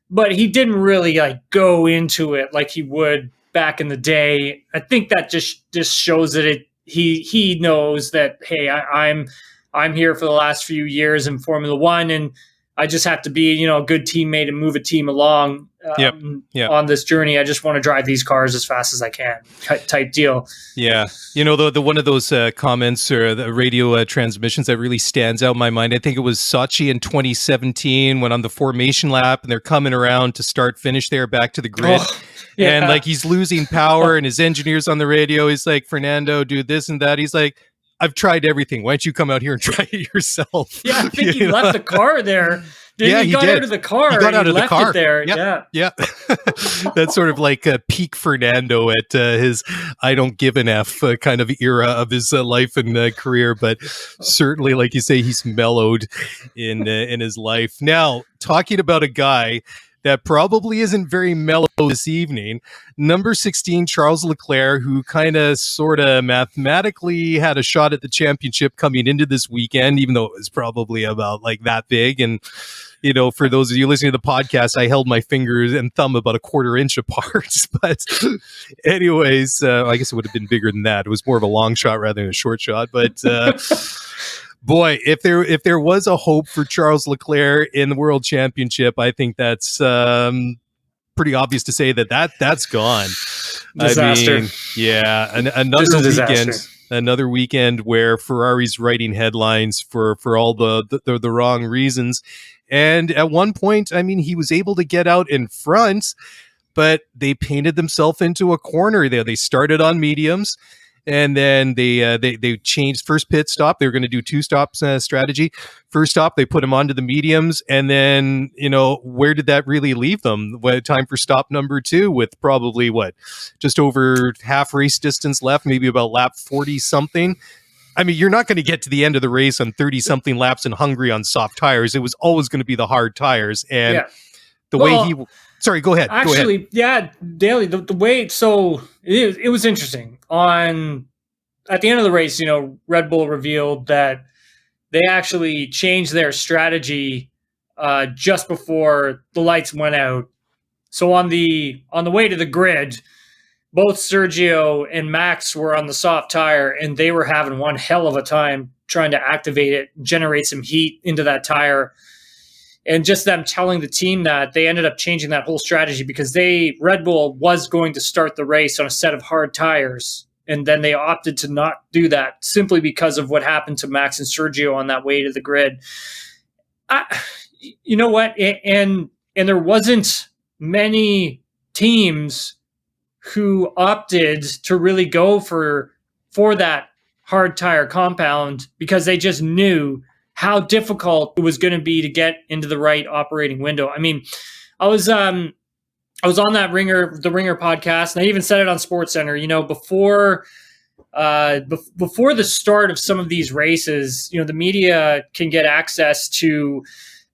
but he didn't really go into it like he would back in the day. I think that just shows that he knows that, hey, I'm here for the last few years in Formula One, and I just have to be, a good teammate and move a team along on this journey. I just want to drive these cars as fast as I can, type deal. Yeah. The one of those comments or the radio transmissions that really stands out in my mind, I think it was Sochi in 2017 when on the formation lap and they're coming around to start finish there back to the grid. And he's losing power and his engineer's on the radio. He's like, Fernando, do this and that. He's like, I've tried everything. Why don't you come out here and try it yourself? Yeah, I think he left the car there. He got out of the car. He got out of the car. It there. Yeah. That's sort of like a peak Fernando at his I don't give an F kind of era of his life and career. But certainly, like you say, he's mellowed in his life. Now, talking about a guy that probably isn't very mellow this evening, number 16, Charles Leclerc, who kind of sort of mathematically had a shot at the championship coming into this weekend, even though it was probably about that big. And, for those of you listening to the podcast, I held my fingers and thumb about a quarter inch apart. But anyways, I guess it would have been bigger than that. It was more of a long shot rather than a short shot. But boy, if there was a hope for Charles Leclerc in the World Championship, I think that's pretty obvious to say that's gone. Disaster. I mean, another weekend where Ferrari's writing headlines for all the wrong reasons. And at one point, I mean, he was able to get out in front, but they painted themselves into a corner there. They started on mediums. And then they changed first pit stop. They were going to do 2 stops strategy. First stop, they put them onto the mediums. And then, where did that really leave them? Time for stop number 2 with probably just over half race distance left, maybe about lap 40 something. I mean, you're not going to get to the end of the race on 30 something laps in Hungary on soft tires. It was always going to be the hard tires. And sorry, go ahead. Actually, Dailey, the way, so it was interesting. At the end of the race, Red Bull revealed that they actually changed their strategy just before the lights went out. So on the way to the grid, both Sergio and Max were on the soft tire, and they were having one hell of a time trying to activate it, generate some heat into that tire. And just them telling the team that, they ended up changing that whole strategy because Red Bull was going to start the race on a set of hard tires. And then they opted to not do that simply because of what happened to Max and Sergio on that way to the grid. You know what? And there wasn't many teams who opted to really go for that hard tire compound because they just knew how difficult it was going to be to get into the right operating window. I mean, I was on the Ringer podcast, and I even said it on SportsCenter. You know, before the start of some of these races, you know, the media can get access to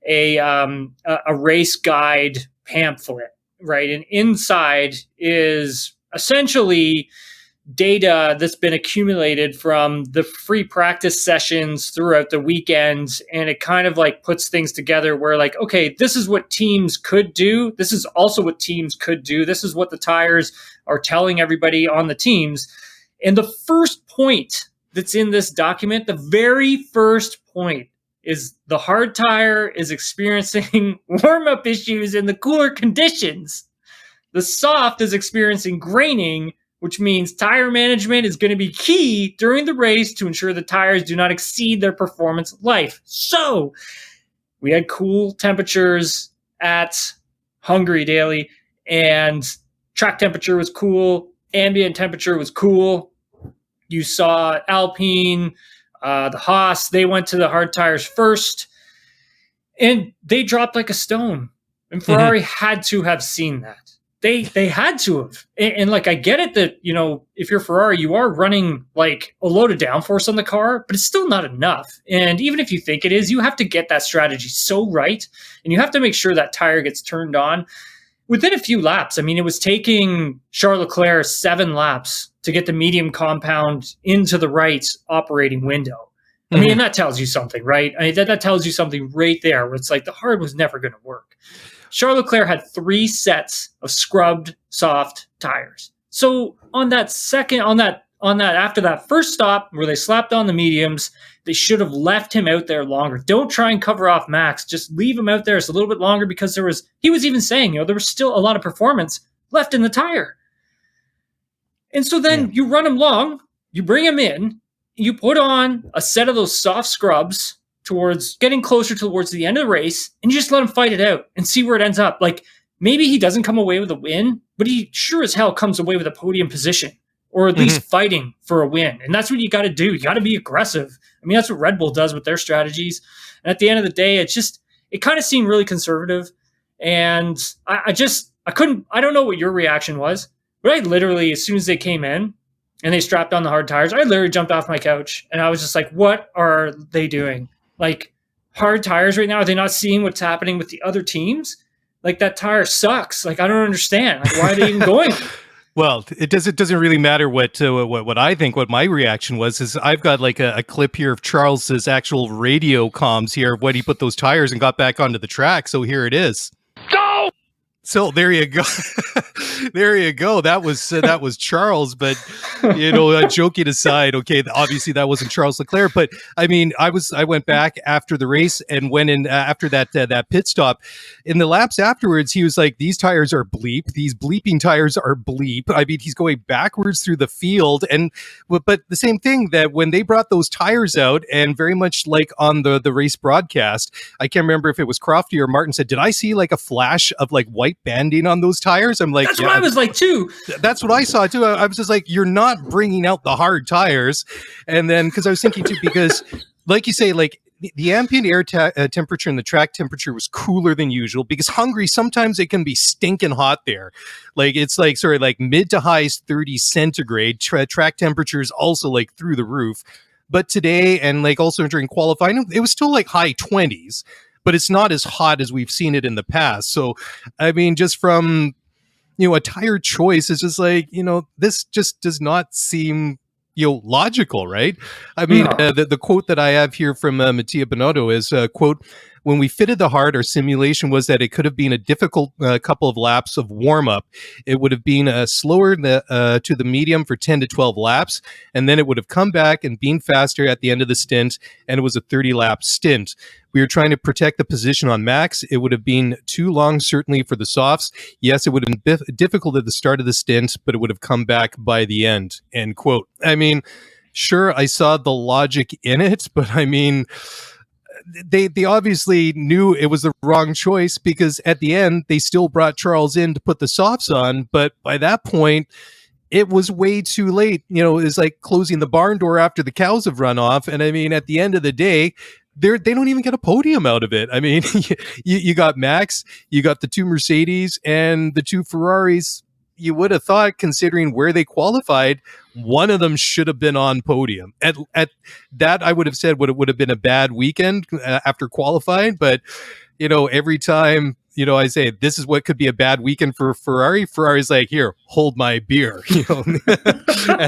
a race guide pamphlet, right? And inside is essentially data that's been accumulated from the free practice sessions throughout the weekend. And it kind of like puts things together where like, okay, this is what teams could do. This is also what teams could do. This is what the tires are telling everybody on the teams. And the first point that's in this document, the very first point, is the hard tire is experiencing warm-up issues in the cooler conditions. The soft is experiencing graining, which means tire management is going to be key during the race to ensure the tires do not exceed their performance life. So we had cool temperatures at Hungary daily, and track temperature was cool. Ambient temperature was cool. You saw Alpine, the Haas, they went to the hard tires first, and they dropped like a stone. And Ferrari had to have seen that. They had to have. And like, I get it that, you know, if you're Ferrari, you are running like a load of downforce on the car, but it's still not enough. And even if you think it is, you have to get that strategy so right. And you have to make sure that tire gets turned on within a few laps. I mean, it was taking Charles Leclerc 7 laps to get the medium compound into the right operating window. I mean, and that tells you something, right? I mean, that tells you something right there where it's like the hard was never going to work. Charles Leclerc had 3 sets of scrubbed soft tires. So on that after that first stop where they slapped on the mediums, they should have left him out there longer. Don't try and cover off Max. Just leave him out there just a little bit longer, because he was even saying, you know, there was still a lot of performance left in the tire. And so then you run him long, you bring him in, you put on a set of those soft scrubs towards getting closer towards the end of the race, and you just let him fight it out and see where it ends up. Like, maybe he doesn't come away with a win, but he sure as hell comes away with a podium position, or at least fighting for a win. And that's what you got to do. You got to be aggressive. I mean, that's what Red Bull does with their strategies. And at the end of the day, it kind of seemed really conservative. And I don't know what your reaction was, but I literally, as soon as they came in and they strapped on the hard tires, I literally jumped off my couch and I was just like, what are they doing? Like, hard tires right now, are they not seeing what's happening with the other teams? Like, that tire sucks. Like, I don't understand. Like, why are they even going? Well, it doesn't really matter what I think. What my reaction was is I've got like a clip here of Charles's actual radio comms here of when he put those tires and got back onto the track. So here it is. Go! So there you go. There you go. That was Charles. But, you know, joking aside, okay, obviously that wasn't Charles Leclerc. But I mean, I went back after the race and went in after that pit stop. In the laps afterwards, he was like, "These tires are bleep. These bleeping tires are bleep." I mean, he's going backwards through the field, but the same thing that when they brought those tires out, and very much like on the race broadcast, I can't remember if it was Crofty or Martin said, "Did I see like a flash of like white banding on those tires?" I'm like, that's what I was like too. That's what I saw too. I was just like, you're not bringing out the hard tires. And then, because I was thinking too, because like you say, like the ambient air temperature and the track temperature was cooler than usual, because Hungary, sometimes it can be stinking hot there. Like, it's like sort of like mid to high 30 centigrade. Track temperature is also like through the roof. But today, and like also during qualifying, it was still like high 20s, but it's not as hot as we've seen it in the past. So, I mean, just from, you know, a tire choice is just like, you know, this just does not seem, you know, logical, right? I mean, the quote that I have here from Mattia Binotto is, quote, "When we fitted the hard, our simulation was that it could have been a difficult couple of laps of warm-up. It would have been slower to the medium for 10 to 12 laps, and then it would have come back and been faster at the end of the stint, and it was a 30-lap stint. We were trying to protect the position on Max. It would have been too long, certainly, for the softs. Yes, it would have been difficult at the start of the stint, but it would have come back by the end," end quote. I mean, sure, I saw the logic in it, but I mean, they obviously knew it was the wrong choice, because at the end, they still brought Charles in to put the softs on, but by that point, it was way too late. You know, it's like closing the barn door after the cows have run off. And I mean, at the end of the day, they don't even get a podium out of it. I mean, you got Max, you got the 2 Mercedes and the 2 Ferraris. You would have thought, considering where they qualified, one of them should have been on podium. At that, I would have said would have been a bad weekend after qualifying. But every time I say this is what could be a bad weekend for Ferrari, Ferrari's like, here, hold my beer, and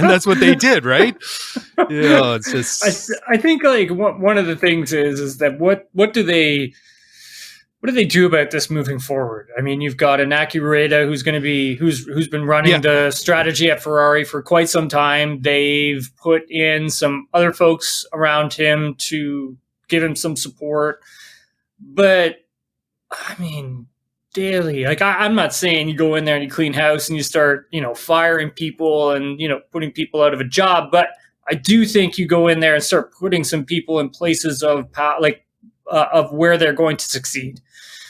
that's what they did, right? It's just. I think like one of the things is that what do they do about this moving forward? I mean, you've got Inaki Rueda who's been running the strategy at Ferrari for quite some time. They've put in some other folks around him to give him some support. But I mean, Dailey, like I'm not saying you go in there and you clean house and you start, firing people and, putting people out of a job. But I do think you go in there and start putting some people in places of of where they're going to succeed.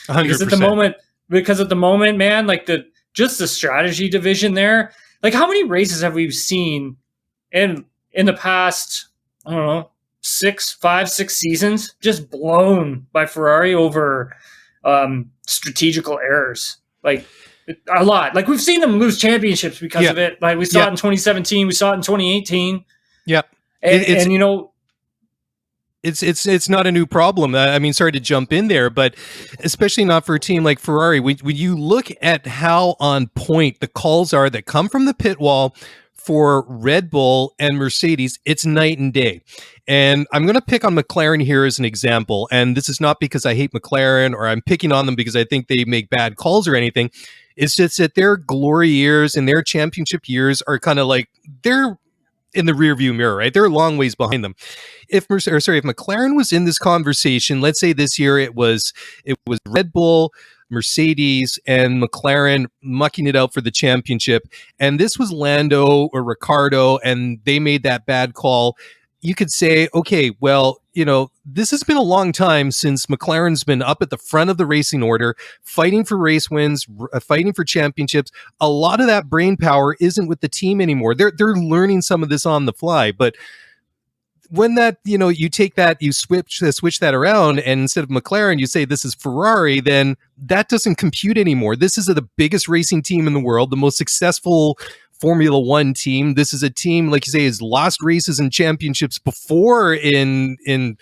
100%. Because at the moment, man, like the strategy division there, like how many races have we seen in the past, I don't know, 5, 6 seasons just blown by Ferrari over strategical errors? Like a lot. Like we've seen them lose championships because of it. Like we saw it in 2017, we saw it in 2018. Yeah. It's not a new problem. I mean, sorry to jump in there, but especially not for a team like Ferrari. When you look at how on point the calls are that come from the pit wall for Red Bull and Mercedes, it's night and day. And I'm going to pick on McLaren here as an example. And this is not because I hate McLaren or I'm picking on them because I think they make bad calls or anything. It's just that their glory years and their championship years are kind of like, they're in the rearview mirror, right? They're a long ways behind them. If McLaren was in this conversation, let's say this year it was Red Bull, Mercedes, and McLaren mucking it out for the championship, and this was Lando or Ricciardo, and they made that bad call, you could say, okay, well, this has been a long time since McLaren's been up at the front of the racing order, fighting for race wins, fighting for championships. A lot of that brain power isn't with the team anymore. They're learning some of this on the fly. But when that, you take that, you switch that around, and instead of McLaren, you say this is Ferrari, then that doesn't compute anymore. This is the biggest racing team in the world, the most successful Formula One team. This is a team, like you say, has lost races and championships before in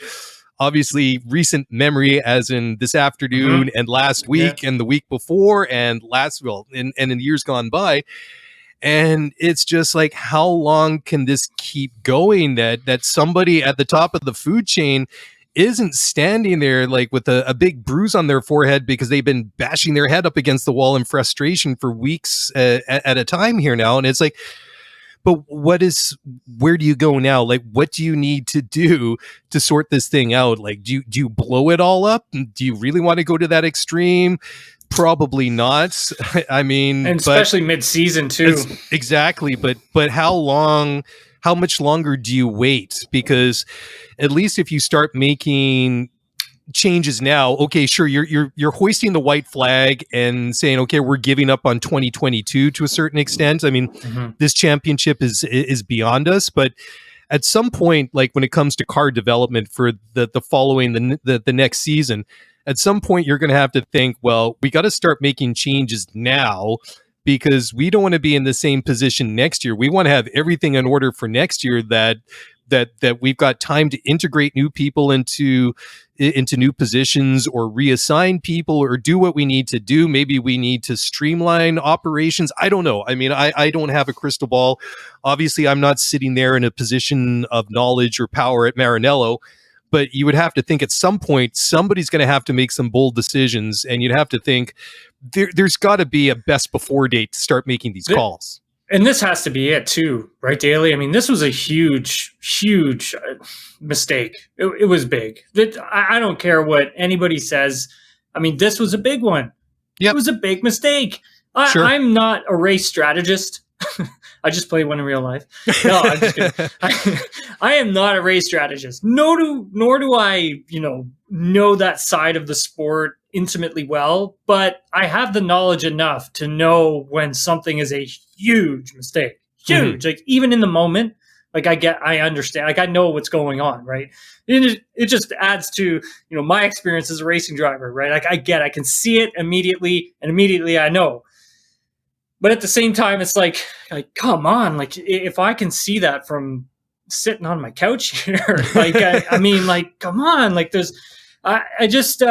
obviously recent memory, as in this afternoon and last week and the week before and in the years gone by. And it's just like, how long can this keep going that somebody at the top of the food chain isn't standing there like with a big bruise on their forehead because they've been bashing their head up against the wall in frustration for weeks at a time here now. And it's like, but where do you go now? Like, what do you need to do to sort this thing out? Like, do you blow it all up? Do you really want to go to that extreme? Probably not. I mean, and especially mid-season too. Exactly. But how much longer do you wait? Because at least if you start making changes now, okay, sure, you're hoisting the white flag and saying, okay, we're giving up on 2022 to a certain extent. I mean, this championship is beyond us, but at some point, like when it comes to car development for the following the next season, at some point you're going to have to think, well, we got to start making changes now, because we don't want to be in the same position next year. We want to have everything in order for next year, that we've got time to integrate new people into new positions or reassign people or do what we need to do. Maybe we need to streamline operations. I don't know. I mean, I don't have a crystal ball. Obviously, I'm not sitting there in a position of knowledge or power at Maranello, but you would have to think at some point somebody's going to have to make some bold decisions, and you'd have to think there's got to be a best before date to start making these calls. And this has to be it too, right, Dailey? I mean, this was a huge mistake. It was big. I don't care what anybody says. I mean, this was a big one. Yep. It was a big mistake. Sure. I'm not a race strategist. I just play one in real life. No, I'm just kidding. I am not a race strategist. Nor do I, know that side of the sport intimately well. But I have the knowledge enough to know when something is a huge mistake. Huge. Like even in the moment, Like I understand, like I know what's going on, right? It just adds to, my experience as a racing driver, right? Like I can see it immediately, and immediately I know. But at the same time, it's like come on, like if I can see that from sitting on my couch here, like I mean, like come on, like I just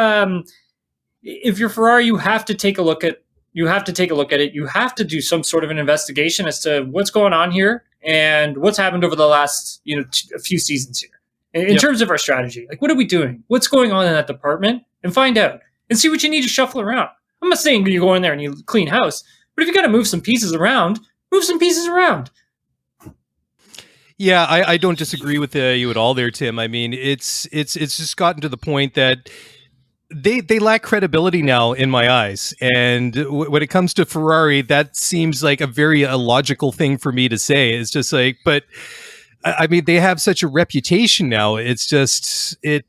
if you're Ferrari, you have to take a look at it. You have to do some sort of an investigation as to what's going on here and what's happened over the last, a few seasons here in terms of our strategy. Like, what are we doing? What's going on in that department? And find out and see what you need to shuffle around. I'm not saying you go in there and you clean house, but if you got to move some pieces around, move some pieces around. Yeah, I don't disagree with you at all there, Tim. I mean, it's just gotten to the point that they lack credibility now in my eyes. And when it comes to Ferrari, that seems like a very illogical thing for me to say. It's just like, but I mean, they have such a reputation now. It's just, it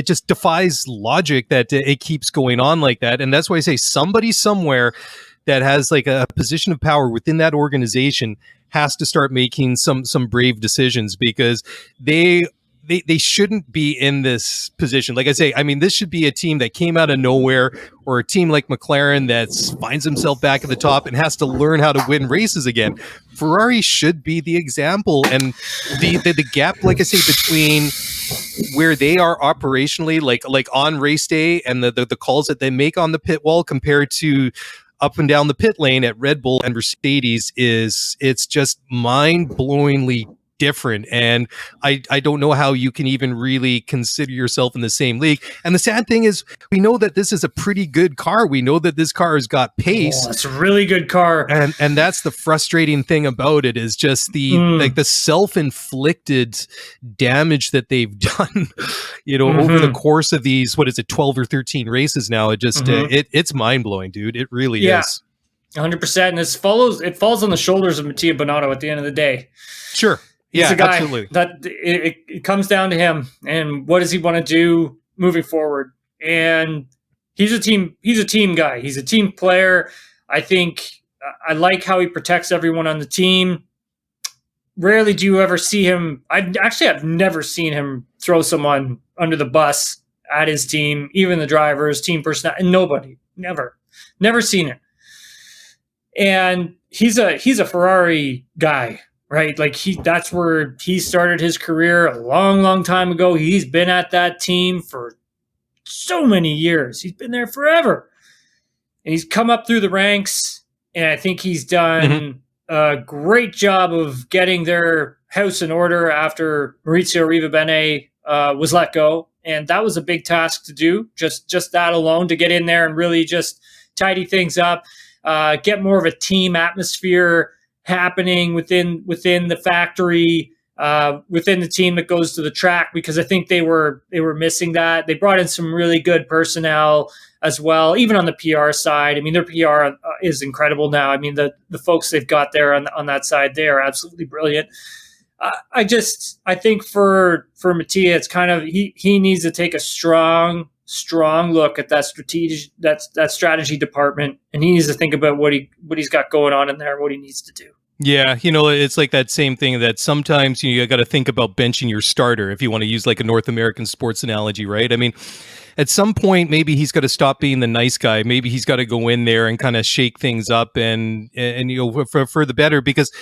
just defies logic that it keeps going on like that. And that's why I say somebody somewhere that has like a position of power within that organization has to start making some brave decisions, because they shouldn't be in this position. Like I say, I mean, this should be a team that came out of nowhere, or a team like McLaren that finds himself back at the top and has to learn how to win races again. Ferrari should be the example, and the gap, like I say, between where they are operationally, like on race day, and the calls that they make on the pit wall compared to up and down the pit lane at Red Bull and Mercedes it's just mind-blowingly different. And I don't know how you can even really consider yourself in the same league. And the sad thing is, we know that this is a pretty good car. We know that this car has got pace. Oh, it's a really good car. And that's the frustrating thing about it, is just the self-inflicted damage that they've done, over the course of these, 12 or 13 races now. It just, it's mind-blowing, dude. It really is. 100%. And it falls on the shoulders of Mattia Binotto at the end of the day. Sure. He's a guy absolutely. That it comes down to him, and what does he want to do moving forward? And he's a team guy. He's a team player. I think I like how he protects everyone on the team. Rarely do you ever see him. I've never seen him throw someone under the bus at his team, even the drivers, team personnel, and nobody. Never seen it. And he's a Ferrari guy. Right, like that's where he started his career a long, long time ago. He's been at that team for so many years. He's been there forever, and he's come up through the ranks. And I think he's done a great job of getting their house in order after Maurizio Rivabene was let go, and that was a big task to do. Just that alone, to get in there and really just tidy things up, get more of a team atmosphere happening within the factory, within the team that goes to the track, because I think they were missing that. They brought in some really good personnel as well, even on the PR side. I mean, their PR is incredible now. I mean, the folks they've got there on that side, they are absolutely brilliant. I think for Mattia, it's kind of he needs to take a strong look at that strategy department, and he needs to think about what he's got going on in there, what he needs to do. Yeah, it's like that same thing that sometimes you got to think about benching your starter, if you want to use like a North American sports analogy, right? I mean, at some point, maybe he's got to stop being the nice guy. Maybe he's got to go in there and kind of shake things up and for the better, because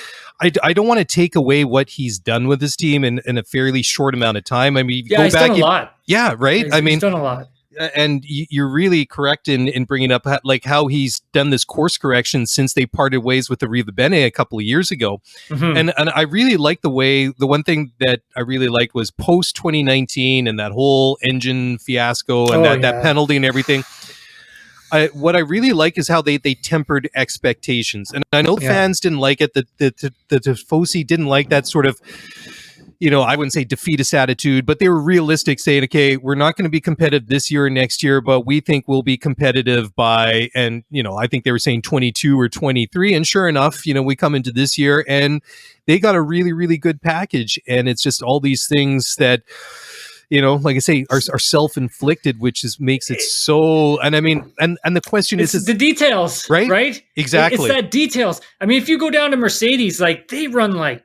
I don't want to take away what he's done with his team in a fairly short amount of time. I mean, he's done a lot. Yeah, right. He's done a lot. And you're really correct in bringing up like how he's done this course correction since they parted ways with the Rivabene a couple of years ago. And I really like the one thing that I really liked was post 2019 and that whole engine fiasco and that penalty and everything. What I really like is how they tempered expectations. And I know fans didn't like it. The Tifosi didn't like that sort of, I wouldn't say defeatist attitude, but they were realistic, saying, okay, we're not going to be competitive this year or next year, but we think we'll be competitive by, and, I think they were saying 22 or 23. And sure enough, we come into this year and they got a really, really good package. And it's just all these things that, like I say, are self-inflicted, which makes it so. And I mean, and the question is the details, right? Exactly. It's that details. I mean, if you go down to Mercedes, like they run like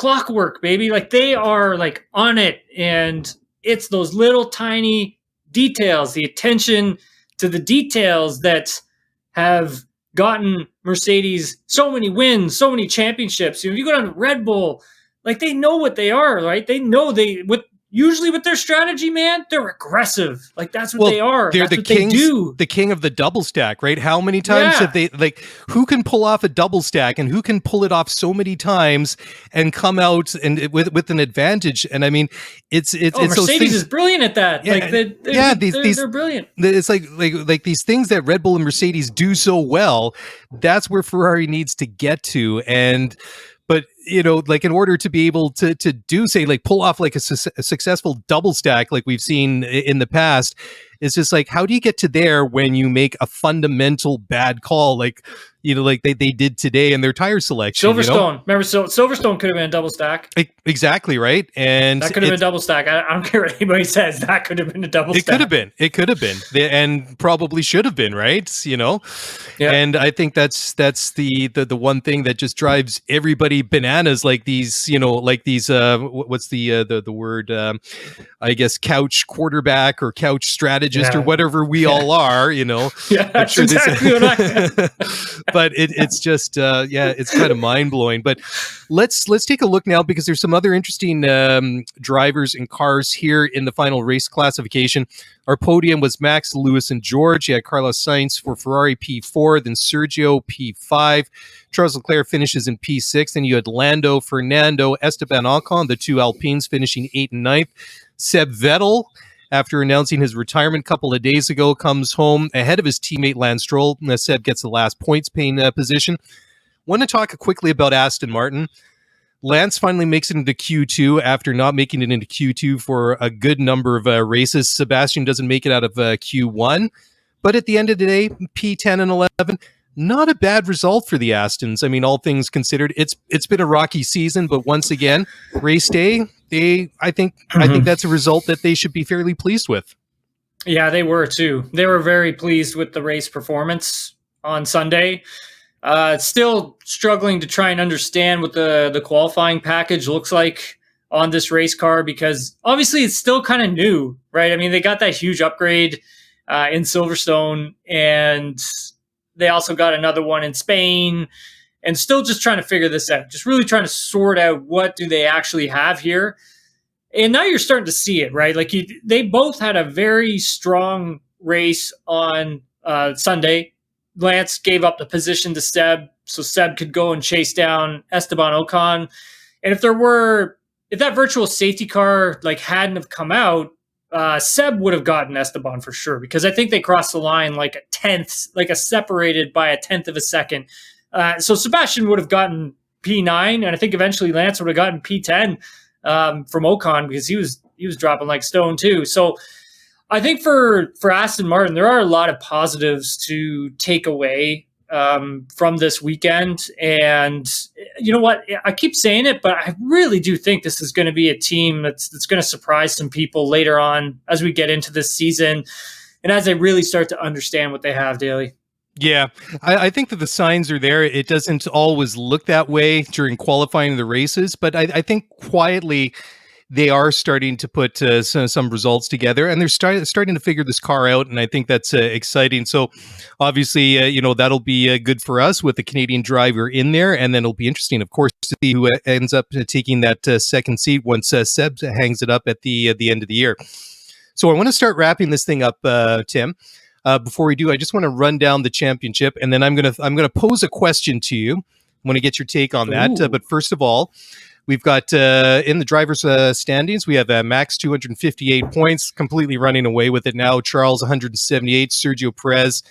clockwork, baby. Like they are like on it, and it's those little tiny details, the attention to the details that have gotten Mercedes so many wins, so many championships. If you go down to Red Bull, like they know what they are, right? They know usually with their strategy, man, they're aggressive. Like that's what they are. They're that's the what kings, they do. the king of the double stack, right? How many times have they who can pull off a double stack and who can pull it off so many times and come out and with an advantage? And I mean, it's Mercedes is brilliant at that. Yeah, like they're brilliant. It's like these things that Red Bull and Mercedes do so well. That's where Ferrari needs to get to. But, like in order to be able to do, say, like pull off like a successful double stack like we've seen in the past, it's just like, how do you get to there when you make a fundamental bad call like they did today in their tire selection? Silverstone. Remember, Silverstone could have been a double stack. Exactly, right? And that could have been a double stack. I don't care what anybody says. That could have been a double stack. It could have been. And probably should have been, right? Yeah. And I think that's the one thing that just drives everybody bananas, like these, what's the word? I guess couch quarterback or couch strategist or whatever we all are, Yeah, that's exactly what I but it's just it's kind of mind-blowing. But let's take a look now, because there's some other interesting drivers and cars here in the final race classification. Our podium was Max, Lewis, and George. You had Carlos Sainz for Ferrari P4, then Sergio P5. Charles Leclerc finishes in P6. Then you had Lando, Fernando, Esteban Ocon, the two Alpines finishing 8th and 9th. Seb Vettel, after announcing his retirement a couple of days ago, comes home ahead of his teammate Lance Stroll. Seb gets the last points paying position. Want to talk quickly about Aston Martin. Lance finally makes it into Q2 after not making it into Q2 for a good number of races. Sebastian doesn't make it out of Q1. But at the end of the day, P10 and 11, not a bad result for the Astons. I mean, all things considered, it's been a rocky season, but once again, race day, I think that's a result that they should be fairly pleased with. Yeah, they were too. They were very pleased with the race performance on Sunday. Still struggling to try and understand what the qualifying package looks like on this race car, because obviously it's still kind of new, right? I mean, they got that huge upgrade in Silverstone, and they also got another one in Spain, and still just trying to figure this out, just really trying to sort out what do they actually have here. And now you're starting to see it, right? Like they both had a very strong race on Sunday. Lance gave up the position to Seb, so Seb could go and chase down Esteban Ocon. And if that virtual safety car like hadn't have come out, Seb would have gotten Esteban for sure, because I think they crossed the line like a tenth, separated by a tenth of a second. So Sebastian would have gotten P9, and I think eventually Lance would have gotten P10 from Ocon, because he was dropping like stone too. So I think for Aston Martin, there are a lot of positives to take away from this weekend. And you know what? I keep saying it, but I really do think this is going to be a team that's going to surprise some people later on as we get into this season and as they really start to understand what they have, Dailey. Yeah, I think that the signs are there. It doesn't always look that way during qualifying the races, but I think quietly they are starting to put some results together, and they're starting to figure this car out, and I think that's exciting. So obviously, that'll be good for us with the Canadian driver in there, and then it'll be interesting, of course, to see who ends up taking that second seat once Seb hangs it up at the end of the year. So I want to start wrapping this thing up, Tim. Before we do, I just want to run down the championship, and then I'm gonna pose a question to you. I want to get your take on that. But first of all, we've got in the drivers' standings, we have Max 258 points, completely running away with it now. Charles 178, Sergio Perez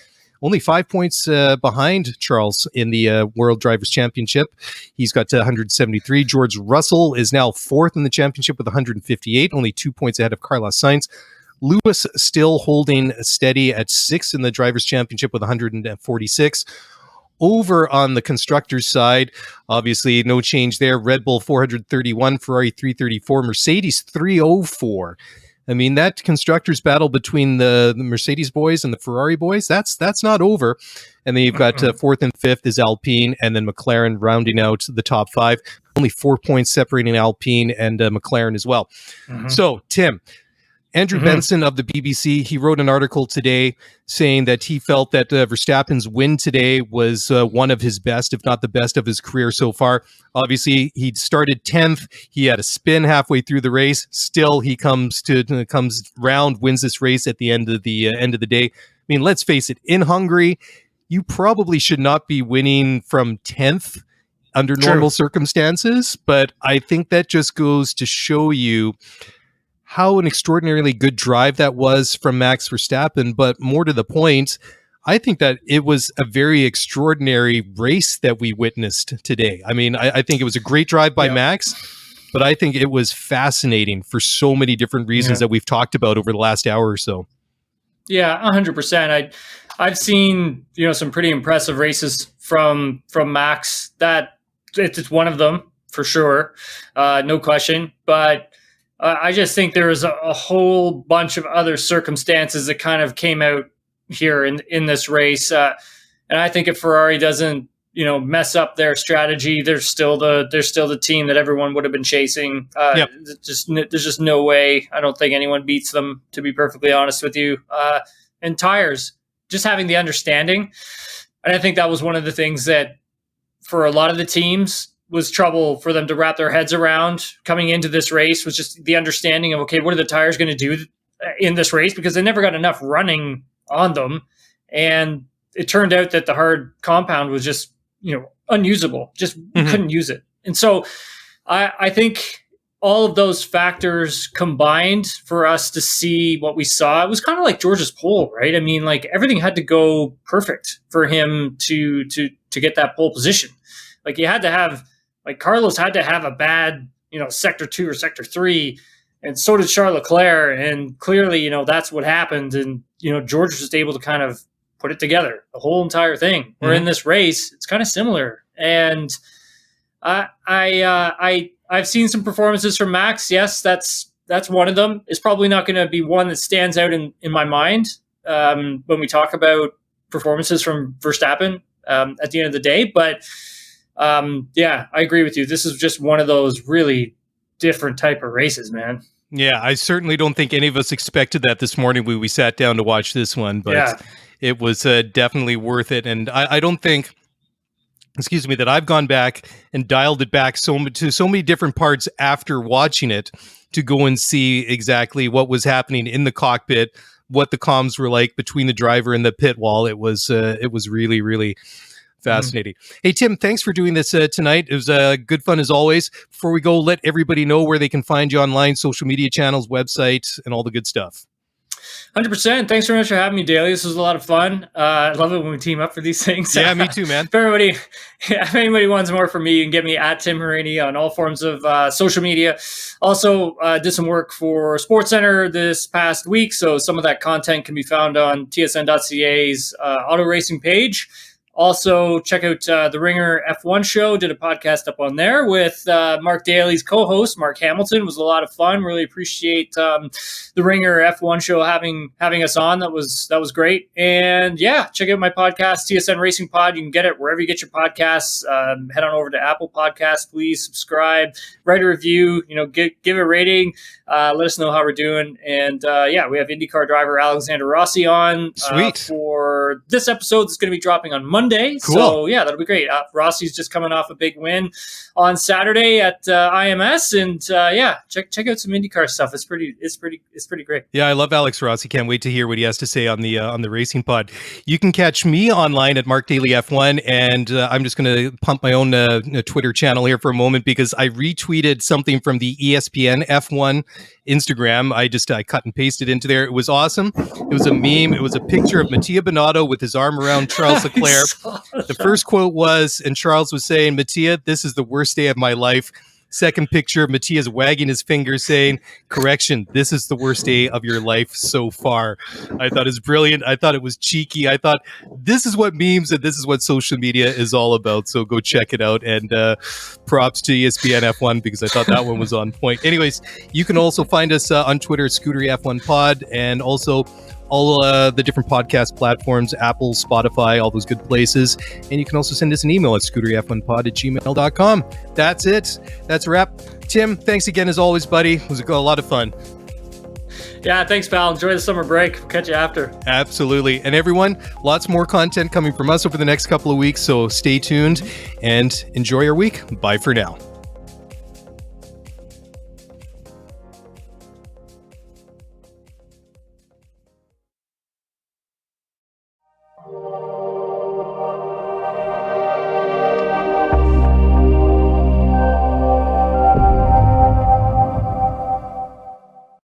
only 5 points behind Charles in the World Drivers' Championship. He's got 173. George Russell is now fourth in the championship with 158, only 2 points ahead of Carlos Sainz. Lewis still holding steady at sixth in the Drivers' Championship with 146. Over on the constructors' side, obviously no change there. Red Bull 431, Ferrari 334, Mercedes 304. I mean, that constructors' battle between the Mercedes boys and the Ferrari boys, that's not over. And then you've got fourth and fifth is Alpine, and then McLaren rounding out the top five. only 4 points separating Alpine and McLaren as well. So, Tim, Andrew Benson of the BBC, he wrote an article today saying that he felt that Verstappen's win today was one of his best, if not the best of his career so far. Obviously, he started 10th. He had a spin halfway through the race. Still, he comes round, wins this race at the end of the day. I mean, let's face it, in Hungary, you probably should not be winning from 10th under normal circumstances, but I think that just goes to show you how an extraordinarily good drive that was from Max Verstappen. But more to the point, I think that it was a very extraordinary race that we witnessed today. I mean, I think it was a great drive by Max, but I think it was fascinating for so many different reasons that we've talked about over the last hour or so. Yeah, 100%. I've seen, some pretty impressive races from Max. That it's one of them for sure, no question. But I just think there was a whole bunch of other circumstances that kind of came out here in this race. And I think if Ferrari doesn't, mess up their strategy, they're still the team that everyone would have been chasing. There's just no way. I don't think anyone beats them, to be perfectly honest with you. And tires, just having the understanding. And I think that was one of the things that for a lot of the teams was trouble for them to wrap their heads around coming into this race, was just the understanding of, okay, what are the tires going to do in this race? Because they never got enough running on them. And it turned out that the hard compound was just, unusable. Just you couldn't use it. And so I think all of those factors combined for us to see what we saw. It was kind of like George's pole, right? I mean, like everything had to go perfect for him to get that pole position. Like you had to have, Carlos had to have a bad, sector 2 or sector 3, and so did Charles Leclerc. And clearly, that's what happened. And, George was just able to kind of put it together, the whole entire thing. Where in this race, it's kind of similar. And I've seen some performances from Max. Yes, that's one of them. It's probably not going to be one that stands out in my mind when we talk about performances from Verstappen at the end of the day. But I agree with you. This is just one of those really different type of races, man. Yeah, I certainly don't think any of us expected that this morning when we sat down to watch this one, but it was definitely worth it. And I don't think, that I've gone back and dialed it back to so many different parts after watching it to go and see exactly what was happening in the cockpit, what the comms were like between the driver and the pit wall. It was really, really fascinating. Hey, Tim, thanks for doing this tonight. It was good fun as always. Before we go, let everybody know where they can find you online, social media channels, website, and all the good stuff. 100%. Thanks very much for having me, Dailey. This was a lot of fun. I love it when we team up for these things. Yeah, me too, man. If anybody wants more from me, you can get me at Tim Hauraney on all forms of social media. Also, did some work for SportsCenter this past week, so some of that content can be found on tsn.ca's auto racing page. Also, check out the Ringer F1 show. Did a podcast up on there with Mark Daly's co-host, Mark Hamilton. It was a lot of fun. Really appreciate the Ringer F1 show having us on. That was great. And check out my podcast, TSN Racing Pod. You can get it wherever you get your podcasts. Head on over to Apple Podcasts. Please subscribe, write a review. Give a rating. Let us know how we're doing. And we have IndyCar driver Alexander Rossi on. Sweet. For this episode that's going to be dropping on Monday. Cool. So that'll be great. Rossi's just coming off a big win on Saturday at IMS, and check out some IndyCar stuff. It's pretty great. Yeah, I love Alex Rossi. Can't wait to hear what he has to say on the Racing Pod. You can catch me online at Mark Daly F1, and I'm just going to pump my own Twitter channel here for a moment because I retweeted something from the ESPN F1 Instagram. I cut and pasted into there. It was awesome. It was a meme. It was a picture of Mattia Binotto with his arm around Charles Leclerc. The first quote was, and Charles was saying, "Mattia, this is the worst day of my life." Second picture, Mattia's wagging his finger saying, "Correction, this is the worst day of your life so far." I thought it was brilliant. I thought it was cheeky. I thought this is what memes and this is what social media is all about. So go check it out. And props to ESPN F1 because I thought that one was on point. Anyways, you can also find us on Twitter at Scootery F1 Pod, and also all the different podcast platforms, Apple, Spotify, all those good places. And you can also send us an email at scooteryf1pod@gmail.com. That's it. That's a wrap. Tim, thanks again as always, buddy. It was a lot of fun. Yeah, thanks, pal. Enjoy the summer break. We'll catch you after. Absolutely. And everyone, lots more content coming from us over the next couple of weeks. So stay tuned and enjoy your week. Bye for now.